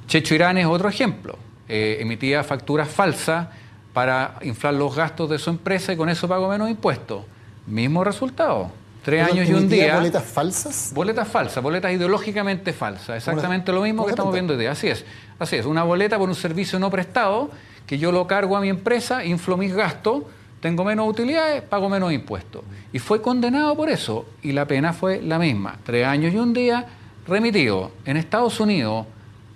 Checho Irán es otro ejemplo. Emitía facturas falsas para inflar los gastos de su empresa y con eso pagó menos impuestos. Mismo resultado. 3 años y un día. ¿Boletas falsas? Boletas falsas, boletas ideológicamente falsas. Exactamente lo mismo que estamos viendo hoy día. Así es. Así es. Una boleta por un servicio no prestado, que yo lo cargo a mi empresa, inflo mis gastos, tengo menos utilidades, pago menos impuestos. Y fue condenado por eso. Y la pena fue la misma. 3 años y un día remitido. En Estados Unidos,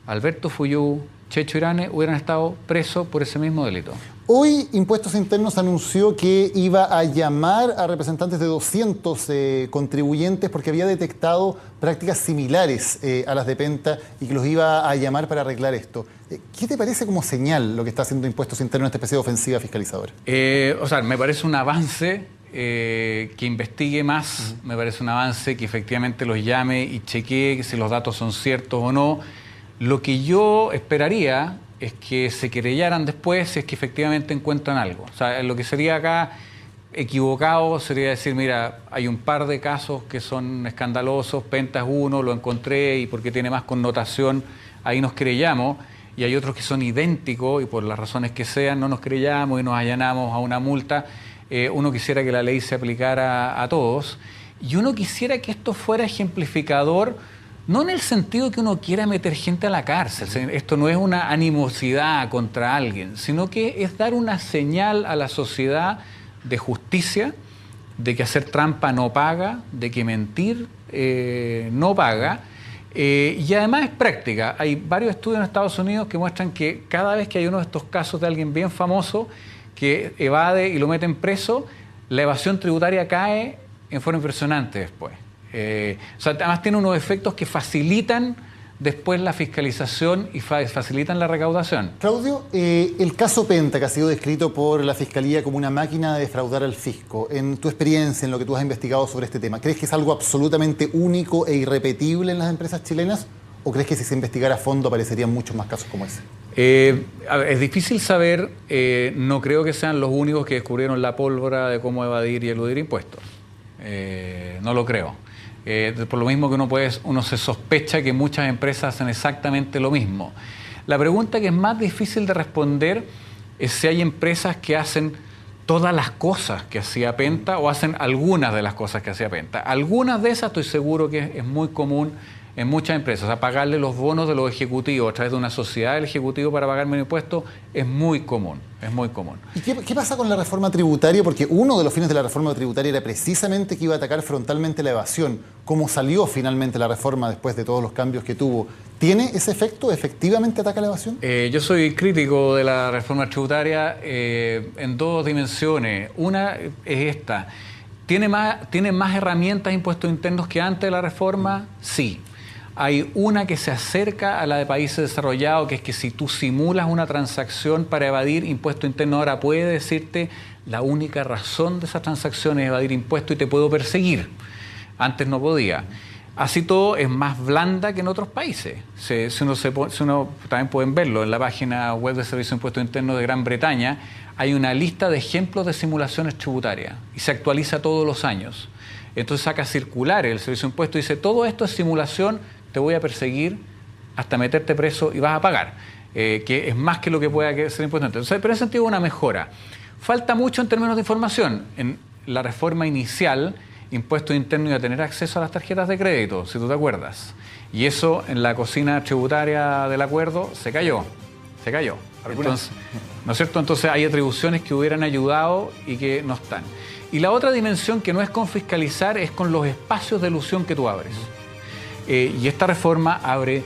Alberto Fuyú, Checho Irane hubieran estado presos por ese mismo delito. Hoy Impuestos Internos anunció que iba a llamar a representantes de 200 contribuyentes porque había detectado prácticas similares a las de Penta y que los iba a llamar para arreglar esto. ¿Qué te parece como señal lo que está haciendo Impuestos Internos en esta especie de ofensiva fiscalizadora? Me parece un avance que investigue más, me parece un avance que efectivamente los llame y chequee si los datos son ciertos o no. Lo que yo esperaría es que se querellaran después si es que efectivamente encuentran algo. O sea, lo que sería acá equivocado sería decir, mira, hay un par de casos que son escandalosos, Penta es uno, lo encontré y porque tiene más connotación, ahí nos querellamos, y hay otros que son idénticos y por las razones que sean no nos querellamos y nos allanamos a una multa. Uno quisiera que la ley se aplicara a todos y uno quisiera que esto fuera ejemplificador. No en el sentido que uno quiera meter gente a la cárcel, esto no es una animosidad contra alguien, sino que es dar una señal a la sociedad de justicia, de que hacer trampa no paga, de que mentir no paga, y además es práctica. Hay varios estudios en Estados Unidos que muestran que cada vez que hay uno de estos casos de alguien bien famoso que evade y lo meten preso, la evasión tributaria cae en forma impresionante después. Además tiene unos efectos que facilitan después la fiscalización y facilitan la recaudación. Claudio, el caso Penta, que ha sido descrito por la Fiscalía como una máquina de defraudar al fisco, en tu experiencia, en lo que tú has investigado sobre este tema, ¿crees que es algo absolutamente único e irrepetible en las empresas chilenas? ¿O crees que si se investigara a fondo aparecerían muchos más casos como ese? Es difícil saber, no creo que sean los únicos que descubrieron la pólvora de cómo evadir y eludir impuestos. No lo creo. Por lo mismo que uno se sospecha que muchas empresas hacen exactamente lo mismo. La pregunta que es más difícil de responder es si hay empresas que hacen todas las cosas que hacía Penta o hacen algunas de las cosas que hacía Penta. Algunas de esas estoy seguro que es muy común en muchas empresas. O sea, pagarle los bonos de los ejecutivos a través de una sociedad del ejecutivo para pagar menos impuestos es muy común, es muy común. ¿Y qué pasa con la reforma tributaria? Porque uno de los fines de la reforma tributaria era precisamente que iba a atacar frontalmente la evasión. ¿Cómo salió finalmente la reforma después de todos los cambios que tuvo? ¿Tiene ese efecto? ¿Efectivamente ataca la evasión? Yo soy crítico de la reforma tributaria en dos dimensiones. Una es esta. ¿Tiene más herramientas de impuestos internos que antes de la reforma? Sí. Hay una que se acerca a la de países desarrollados, que es que si tú simulas una transacción para evadir impuesto interno, ahora puede decirte la única razón de esa transacción es evadir impuestos y te puedo perseguir. Antes no podía. Así todo es más blanda que en otros países. Si uno también pueden verlo en la página web del Servicio de Impuestos Internos de Gran Bretaña, hay una lista de ejemplos de simulaciones tributarias y se actualiza todos los años. Entonces saca circulares el Servicio de Impuestos y dice, todo esto es simulación, te voy a perseguir hasta meterte preso y vas a pagar, que es más que lo que pueda ser impuesto. Entonces, pero en ese sentido una mejora. Falta mucho en términos de información. En la reforma inicial, impuestos internos iba a tener acceso a las tarjetas de crédito, si tú te acuerdas. Y eso en la cocina tributaria del acuerdo se cayó. Entonces, ¿no es cierto? Entonces hay atribuciones que hubieran ayudado y que no están. Y la otra dimensión que no es con fiscalizar es con los espacios de elusión que tú abres. Y esta reforma abre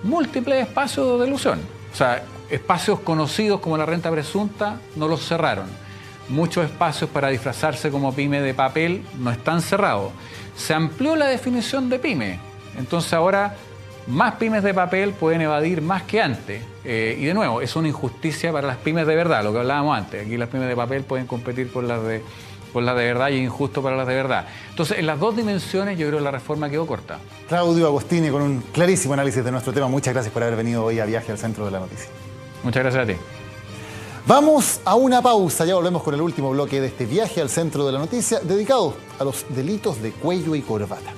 múltiples espacios de elusión. O sea, espacios conocidos como la renta presunta no los cerraron. Muchos espacios para disfrazarse como pyme de papel no están cerrados. Se amplió la definición de pyme. Entonces ahora más pymes de papel pueden evadir más que antes. Y de nuevo, es una injusticia para las pymes de verdad, lo que hablábamos antes. Aquí las pymes de papel pueden competir con las de verdad y es injusto para las de verdad. Entonces, en las dos dimensiones yo creo que la reforma quedó corta. Claudio Agostini, con un clarísimo análisis de nuestro tema. Muchas gracias por haber venido hoy a Viaje al Centro de la Noticia. Muchas gracias a ti. Vamos a una pausa, ya volvemos con el último bloque de este Viaje al Centro de la Noticia, dedicado a los delitos de cuello y corbata.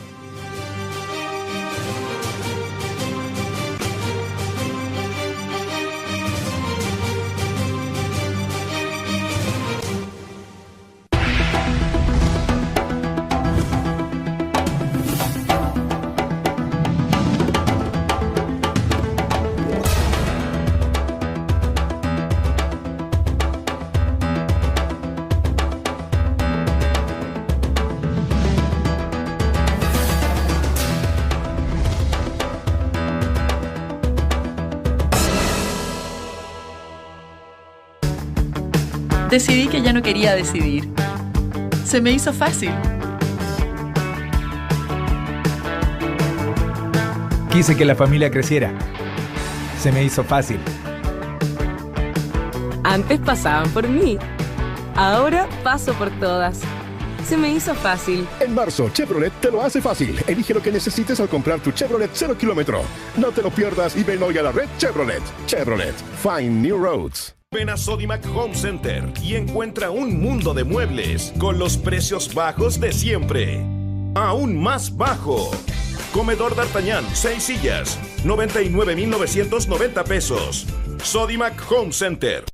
Decidí que ya no quería decidir. Se me hizo fácil. Quise que la familia creciera. Se me hizo fácil. Antes pasaban por mí. Ahora paso por todas. Se me hizo fácil. En marzo, Chevrolet te lo hace fácil. Elige lo que necesites al comprar tu Chevrolet 0 kilómetro. No te lo pierdas y ven hoy a la red Chevrolet. Chevrolet. Find new roads. Ven a Sodimac Home Center y encuentra un mundo de muebles con los precios bajos de siempre. Aún más bajo. Comedor D'Artagnan, 6 sillas, 99,990 pesos. Sodimac Home Center.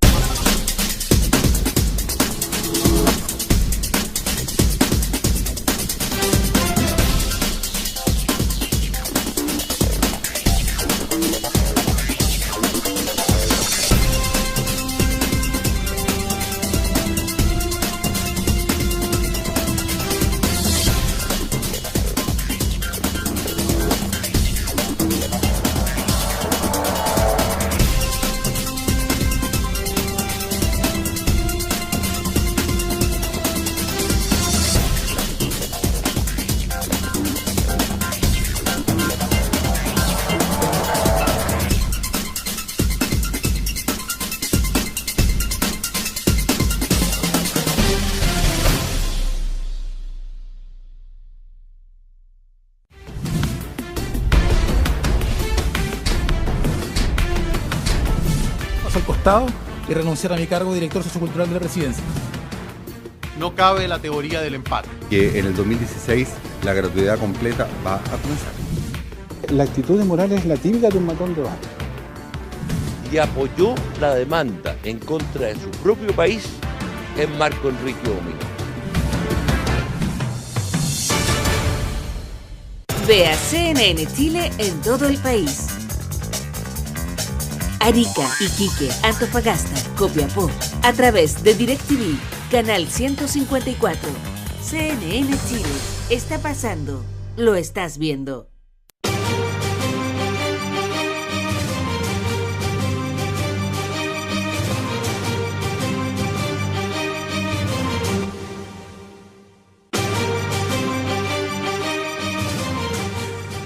Al costado y renunciar a mi cargo de director sociocultural de la Presidencia. No cabe la teoría del empate. Que en el 2016 la gratuidad completa va a comenzar. La actitud de Morales es la típica de un matón de vaca. Y apoyó la demanda en contra de su propio país en Marco Enrique Domingo. Ve a CNN Chile en todo el país. Arica, Iquique, Antofagasta, Copiapó, a través de DirecTV, canal 154. CNN Chile, está pasando, lo estás viendo.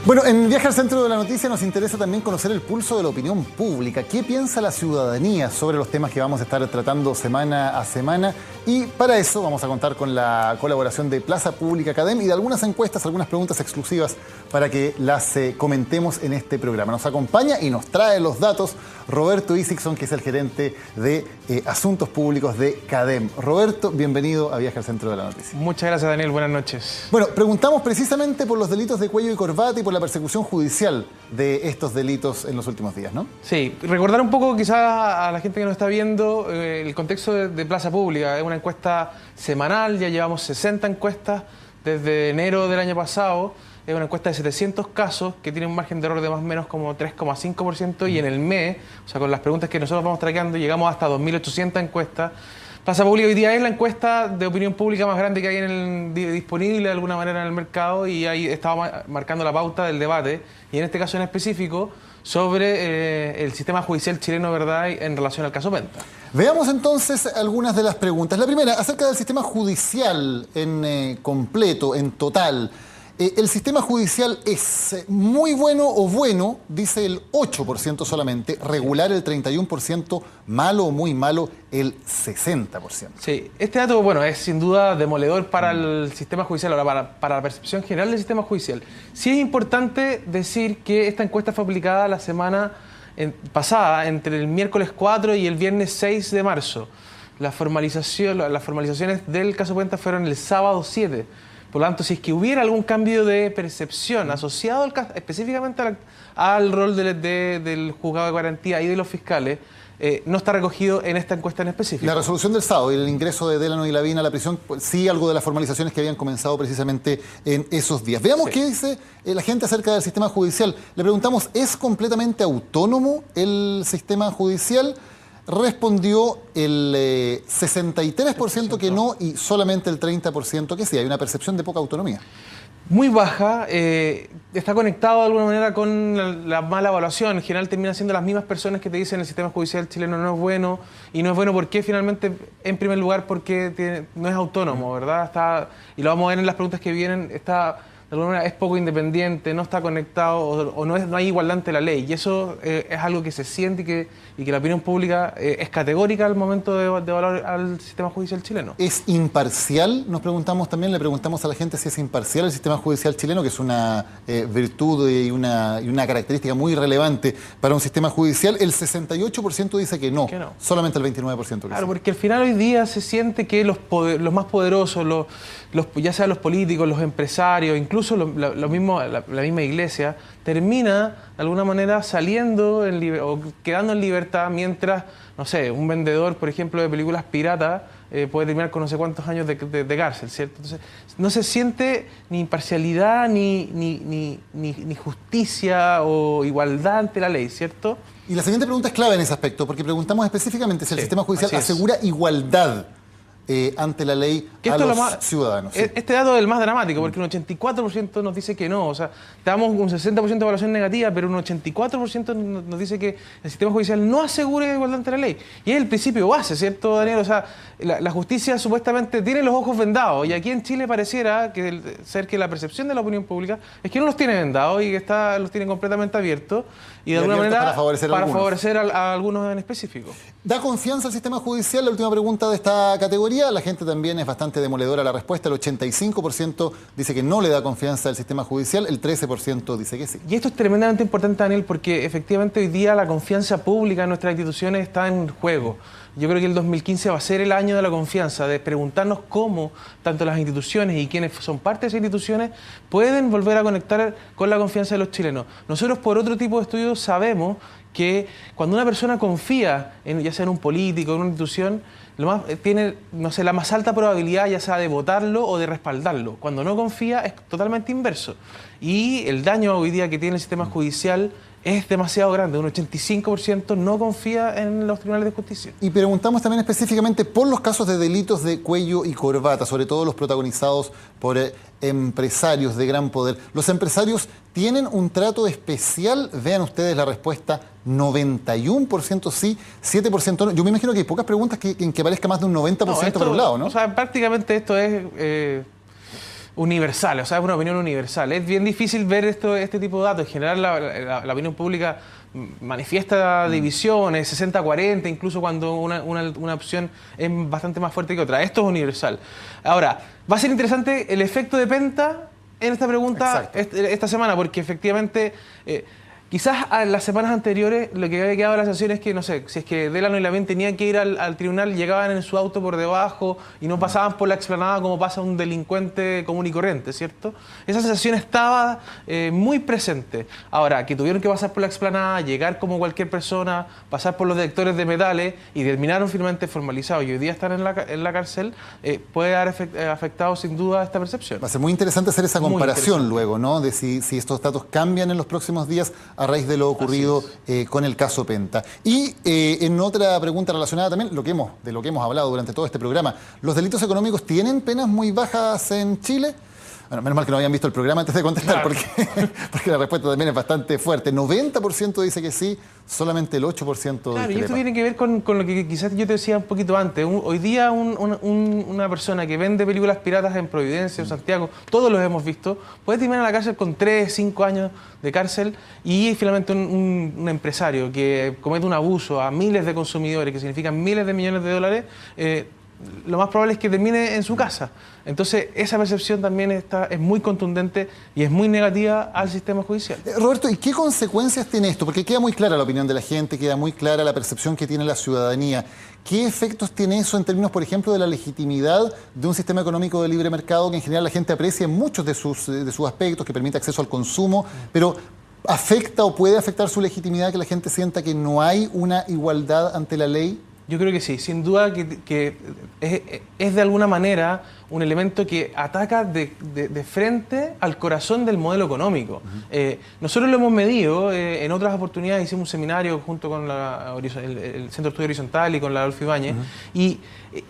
Bueno, en Viaje al Centro de la Noticia nos interesa también conocer el pulso de la opinión pública. ¿Qué piensa la ciudadanía sobre los temas que vamos a estar tratando semana a semana? Y para eso vamos a contar con la colaboración de Plaza Pública CADEM y de algunas encuestas, algunas preguntas exclusivas para que las comentemos en este programa. Nos acompaña y nos trae los datos Roberto Isixson, que es el gerente de Asuntos Públicos de CADEM. Roberto, bienvenido a Viaje al Centro de la Noticia. Muchas gracias, Daniel. Buenas noches. Bueno, preguntamos precisamente por los delitos de cuello y corbata y por la persecución judicial de estos delitos en los últimos días, ¿no? Sí, recordar un poco quizás a la gente que nos está viendo el contexto de Plaza Pública. Es una encuesta semanal, ya llevamos 60 encuestas desde enero del año pasado. Es una encuesta de 700 casos que tiene un margen de error de más o menos como 3,5% y en el mes, o sea, con las preguntas que nosotros vamos traqueando, llegamos hasta 2.800 encuestas. Plaza Pública hoy día es la encuesta de opinión pública más grande que hay disponible de alguna manera en el mercado y ahí estaba marcando la pauta del debate y en este caso en específico sobre el sistema judicial chileno, ¿verdad?, en relación al caso Penta. Veamos entonces algunas de las preguntas. La primera, acerca del sistema judicial en completo, en total. ¿El sistema judicial es muy bueno o bueno? Dice el 8% solamente, regular el 31%, malo o muy malo el 60%. Sí, este dato, bueno, es sin duda demoledor para el sistema judicial, ahora para la percepción general del sistema judicial. Sí es importante decir que esta encuesta fue aplicada la semana pasada, entre el miércoles 4 y el viernes 6 de marzo. Las formalizaciones del caso Penta fueron el sábado 7. Por lo tanto, si es que hubiera algún cambio de percepción asociado específicamente al rol del juzgado de garantía y de los fiscales, no está recogido en esta encuesta en específico. La resolución del sábado y el ingreso de Delano y Lavín a la prisión, pues, sí, algo de las formalizaciones que habían comenzado precisamente en esos días. Veamos qué dice la gente acerca del sistema judicial. Le preguntamos, ¿es completamente autónomo el sistema judicial? Respondió el 63% que no y solamente el 30% que sí. Hay una percepción de poca autonomía. Muy baja, está conectado de alguna manera con la mala evaluación. En general terminan siendo las mismas personas que te dicen el sistema judicial chileno no es bueno. Y no es bueno porque finalmente, en primer lugar, porque no es autónomo, ¿verdad? Y lo vamos a ver en las preguntas que vienen, de alguna manera es poco independiente, no está conectado o no hay igualdad ante la ley. Y eso es algo que se siente y que la opinión pública es categórica al momento de evaluar al sistema judicial chileno. ¿Es imparcial? Nos preguntamos también, le preguntamos a la gente si es imparcial el sistema judicial chileno, que es una virtud y una característica muy relevante para un sistema judicial. El 68% dice que no, solamente el 29% que sí. Claro, porque al final hoy día se siente que los más poderosos, ya sea los políticos, los empresarios, incluso la misma iglesia, termina de alguna manera saliendo o quedando en libertad mientras, no sé, un vendedor, por ejemplo, de películas piratas puede terminar con no sé cuántos años de cárcel, ¿cierto? Entonces, no se siente ni imparcialidad, ni justicia o igualdad ante la ley, ¿cierto? Y la siguiente pregunta es clave en ese aspecto, porque preguntamos específicamente si el sistema judicial asegura igualdad ante la ley a los ciudadanos. Sí. Este dato es el más dramático, porque un 84% nos dice que no. O sea, damos un 60% de evaluación negativa, pero un 84% nos dice que el sistema judicial no asegura igualdad ante la ley. Y es el principio base, ¿cierto, Daniel? O sea, la justicia supuestamente tiene los ojos vendados, y aquí en Chile pareciera ser que la percepción de la opinión pública es que no los tiene vendados y que los tiene completamente abiertos, y de alguna manera para favorecer a algunos en específico. ¿Da confianza al sistema judicial? La última pregunta de esta categoría. La gente también es bastante demoledora la respuesta. El 85% dice que no le da confianza al sistema judicial, el 13% dice que sí. Y esto es tremendamente importante, Daniel, porque efectivamente hoy día la confianza pública en nuestras instituciones está en juego. Yo creo que el 2015 va a ser el año de la confianza, de preguntarnos cómo tanto las instituciones y quienes son parte de esas instituciones pueden volver a conectar con la confianza de los chilenos. Nosotros, por otro tipo de estudios, sabemos que cuando una persona confía, ya sea en un político, en una institución, tiene, no sé, la más alta probabilidad ya sea de votarlo o de respaldarlo. Cuando no confía es totalmente inverso. Y el daño hoy día que tiene el sistema judicial es demasiado grande. Un 85% no confía en los tribunales de justicia. Y preguntamos también específicamente por los casos de delitos de cuello y corbata, sobre todo los protagonizados por empresarios de gran poder. ¿Los empresarios tienen un trato especial? Vean ustedes la respuesta: 91% sí, 7% no. Yo me imagino que hay pocas preguntas en que aparezca más de un 90% por un lado, ¿no? O sea, prácticamente esto es universal, o sea, es una opinión universal. Es bien difícil ver este tipo de datos. En general, la opinión pública manifiesta divisiones, 60-40, incluso cuando una opción es bastante más fuerte que otra. Esto es universal. Ahora, va a ser interesante el efecto de Penta en esta pregunta esta semana, porque efectivamente quizás a las semanas anteriores lo que había quedado de la sensación es que, no sé, si es que Delano y Lavín tenían que ir al tribunal, llegaban en su auto por debajo y no pasaban por la explanada como pasa un delincuente común y corriente, ¿cierto? Esa sensación estaba muy presente. Ahora, que tuvieron que pasar por la explanada, llegar como cualquier persona, pasar por los detectores de metales y terminaron finalmente formalizados y hoy día están en la cárcel, puede haber afectado sin duda esta percepción. Va a ser muy interesante hacer esa comparación luego, ¿no? De si estos datos cambian en los próximos días a raíz de lo ocurrido con el caso Penta. Y en otra pregunta relacionada también, de lo que hemos hablado durante todo este programa, ¿los delitos económicos tienen penas muy bajas en Chile? Bueno, menos mal que no habían visto el programa antes de contestar, porque la respuesta también es bastante fuerte. 90% dice que sí, solamente el 8% Claro, y esto tiene que ver con lo que quizás yo te decía un poquito antes. Hoy día una persona que vende películas piratas en Providencia o Santiago, todos los hemos visto, puede terminar en la cárcel con 3, 5 años de cárcel, y finalmente un empresario que comete un abuso a miles de consumidores, que significan miles de millones de dólares, lo más probable es que termine en su casa. Entonces, esa percepción también es muy contundente y es muy negativa al sistema judicial. Roberto, ¿y qué consecuencias tiene esto? Porque queda muy clara la opinión de la gente, queda muy clara la percepción que tiene la ciudadanía. ¿Qué efectos tiene eso en términos, por ejemplo, de la legitimidad de un sistema económico de libre mercado que en general la gente aprecia en muchos de sus aspectos, que permite acceso al consumo, pero afecta o puede afectar su legitimidad, que la gente sienta que no hay una igualdad ante la ley? Yo creo que sí, sin duda que es de alguna manera un elemento que ataca de frente al corazón del modelo económico. Nosotros lo hemos medido, en otras oportunidades hicimos un seminario junto con el Centro de Estudio Horizontal y con la Adolfo Ibáñez, y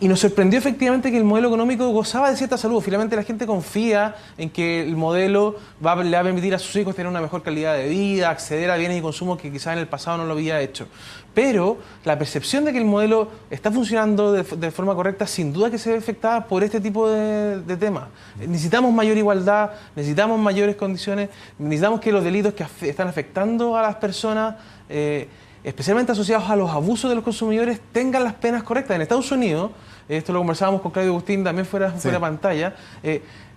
nos sorprendió efectivamente que el modelo económico gozaba de cierta salud. Finalmente la gente confía en que el modelo le va a permitir a sus hijos tener una mejor calidad de vida, acceder a bienes y consumos que quizás en el pasado no lo había hecho. Pero la percepción de que el modelo está funcionando de forma correcta, sin duda que se ve afectada por este tipo de temas. Necesitamos mayor igualdad, necesitamos mayores condiciones, necesitamos que los delitos que están afectando a las personas, especialmente asociados a los abusos de los consumidores, tengan las penas correctas. En Estados Unidos, esto lo conversábamos con Claudio Agustín también fuera pantalla,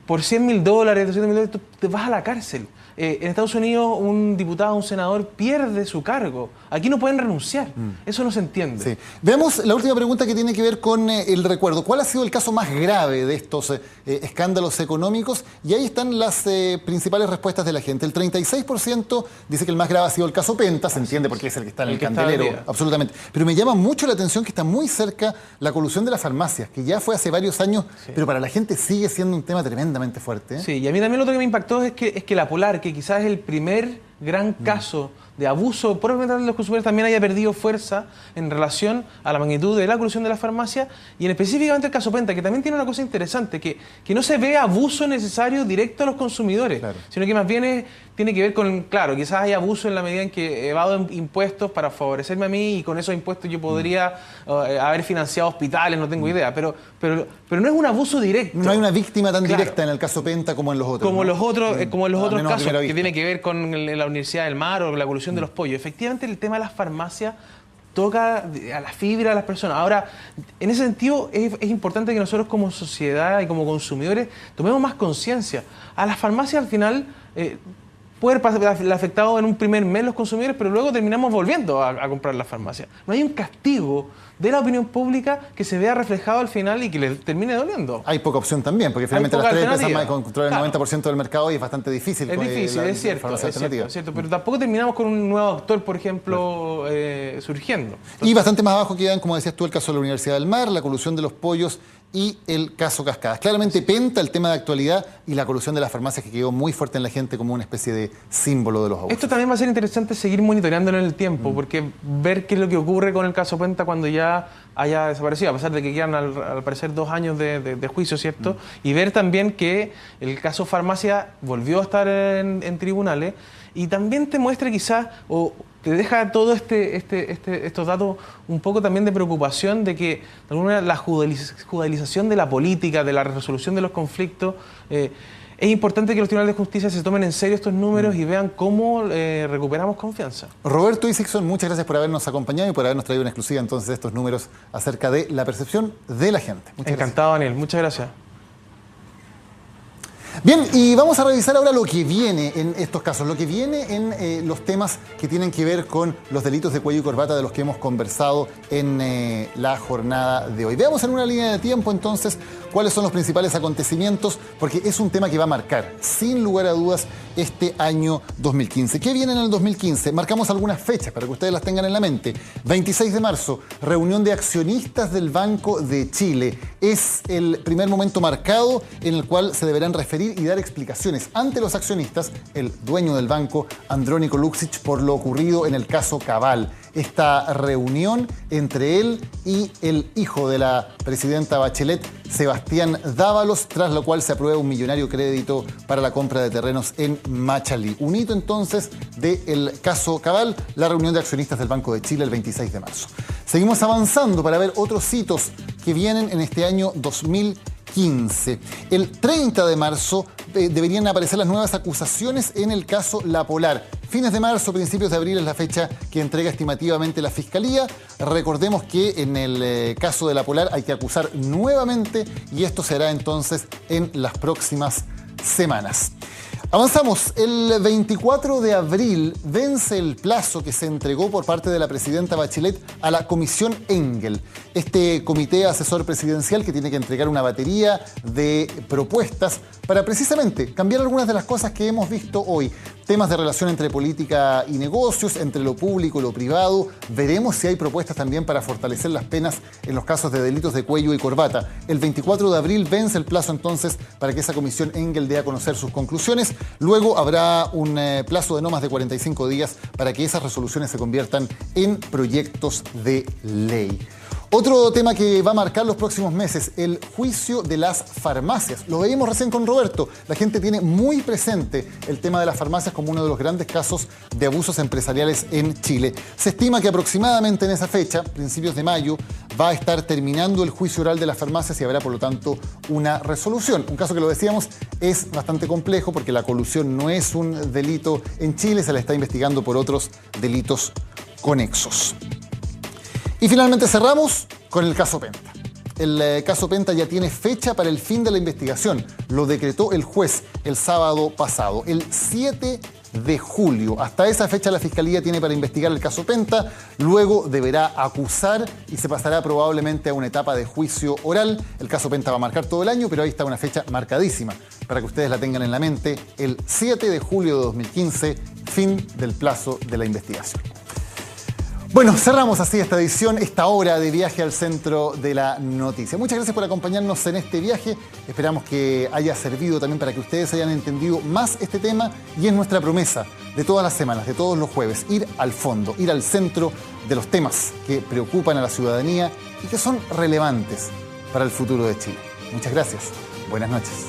por $100.000, $200.000, tú te vas a la cárcel. En Estados Unidos un diputado, un senador pierde su cargo. Aquí no pueden renunciar. Eso no se entiende. Sí. Veamos la última pregunta que tiene que ver con el recuerdo. ¿Cuál ha sido el caso más grave de estos escándalos económicos? Y ahí están las principales respuestas de la gente. El 36% dice que el más grave ha sido el caso Penta. Se entiende porque es el que está en el candelero. Absolutamente. Pero me llama mucho la atención que está muy cerca la colusión de las farmacias, que ya fue hace varios años, pero para la gente sigue siendo un tema tremendamente fuerte. Sí, y a mí también lo otro que me impactó es que la Polar, que quizás es el primer gran caso de abuso por de los consumidores, también haya perdido fuerza en relación a la magnitud de la colusión de la farmacia, y en específicamente el caso Penta, que también tiene una cosa interesante, que no se ve abuso necesario directo a los consumidores, sino que más bien tiene que ver con, claro, quizás hay abuso en la medida en que evado impuestos para favorecerme a mí, y con esos impuestos yo podría haber financiado hospitales, no tengo idea, pero no es un abuso directo. No hay una víctima tan directa en el caso Penta como en los otros. Como en los otros casos, que tiene que ver con la Universidad del Mar o la colusión de los pollos. Efectivamente, el tema de las farmacias toca a la fibra de las personas. Ahora, en ese sentido, es importante que nosotros como sociedad y como consumidores tomemos más conciencia. A las farmacias, al final, puede haber afectado en un primer mes los consumidores, pero luego terminamos volviendo a comprar la farmacia. No hay un castigo de la opinión pública que se vea reflejado al final y que le termine doliendo. Hay poca opción también, porque finalmente las tres empresas controlan el 90% del mercado y es bastante difícil. Es difícil, es cierto, pero tampoco terminamos con un nuevo actor, por ejemplo, surgiendo. Entonces, y bastante más abajo quedan, como decías tú, el caso de la Universidad del Mar, la colusión de los pollos y el caso Cascadas. Claramente Penta, el tema de actualidad, y la colusión de las farmacias que quedó muy fuerte en la gente como una especie de símbolo de los abusos. Esto también va a ser interesante seguir monitoreándolo en el tiempo, porque ver qué es lo que ocurre con el caso Penta cuando ya haya desaparecido, a pesar de que quedan al parecer 2 años de juicio, ¿cierto? Y ver también que el caso farmacia volvió a estar en tribunales, y también te muestra quizás, o te deja todo estos datos un poco también de preocupación de que de alguna manera la judicialización de la política, de la resolución de los conflictos, es importante que los tribunales de justicia se tomen en serio estos números y vean cómo recuperamos confianza. Roberto Isakson, muchas gracias por habernos acompañado y por habernos traído una exclusiva entonces de estos números acerca de la percepción de la gente. Encantado, Daniel. Muchas gracias. Bien, y vamos a revisar ahora lo que viene en estos casos, lo que viene en los temas que tienen que ver con los delitos de cuello y corbata de los que hemos conversado en la jornada de hoy. Veamos en una línea de tiempo entonces cuáles son los principales acontecimientos, porque es un tema que va a marcar, sin lugar a dudas, este año 2015. ¿Qué viene en el 2015? Marcamos algunas fechas para que ustedes las tengan en la mente. 26 de marzo, reunión de accionistas del Banco de Chile. Es el primer momento marcado en el cual se deberán referir y dar explicaciones ante los accionistas, el dueño del banco, Andrónico Luksic, por lo ocurrido en el caso Cabal. Esta reunión entre él y el hijo de la presidenta Bachelet, Sebastián Dávalos, tras lo cual se aprueba un millonario crédito para la compra de terrenos en Machalí. Un hito entonces del caso Cabal, la reunión de accionistas del Banco de Chile el 26 de marzo. Seguimos avanzando para ver otros hitos que vienen en este año 2015. El 30 de marzo deberían aparecer las nuevas acusaciones en el caso La Polar. Fines de marzo, principios de abril es la fecha que entrega estimativamente la Fiscalía. Recordemos que en el caso de La Polar hay que acusar nuevamente y esto se hará entonces en las próximas semanas. Avanzamos. El 24 de abril vence el plazo que se entregó por parte de la presidenta Bachelet a la Comisión Engel, este comité asesor presidencial que tiene que entregar una batería de propuestas para precisamente cambiar algunas de las cosas que hemos visto hoy. Temas de relación entre política y negocios, entre lo público y lo privado. Veremos si hay propuestas también para fortalecer las penas en los casos de delitos de cuello y corbata. El 24 de abril vence el plazo entonces para que esa Comisión Engel dé a conocer sus conclusiones. Luego habrá un plazo de no más de 45 días para que esas resoluciones se conviertan en proyectos de ley. Otro tema que va a marcar los próximos meses, el juicio de las farmacias. Lo veíamos recién con Roberto. La gente tiene muy presente el tema de las farmacias como uno de los grandes casos de abusos empresariales en Chile. Se estima que aproximadamente en esa fecha, principios de mayo, va a estar terminando el juicio oral de las farmacias y habrá, por lo tanto, una resolución. Un caso que, lo decíamos, es bastante complejo porque la colusión no es un delito en Chile, se la está investigando por otros delitos conexos. Y finalmente cerramos con el caso Penta. El caso Penta ya tiene fecha para el fin de la investigación. Lo decretó el juez el sábado pasado, el 7 de julio. Hasta esa fecha la Fiscalía tiene para investigar el caso Penta, luego deberá acusar y se pasará probablemente a una etapa de juicio oral. El caso Penta va a marcar todo el año, pero ahí está una fecha marcadísima para que ustedes la tengan en la mente. El 7 de julio de 2015, fin del plazo de la investigación. Bueno, cerramos así esta edición, esta hora de viaje al centro de la noticia. Muchas gracias por acompañarnos en este viaje. Esperamos que haya servido también para que ustedes hayan entendido más este tema y es nuestra promesa de todas las semanas, de todos los jueves, ir al fondo, ir al centro de los temas que preocupan a la ciudadanía y que son relevantes para el futuro de Chile. Muchas gracias. Buenas noches.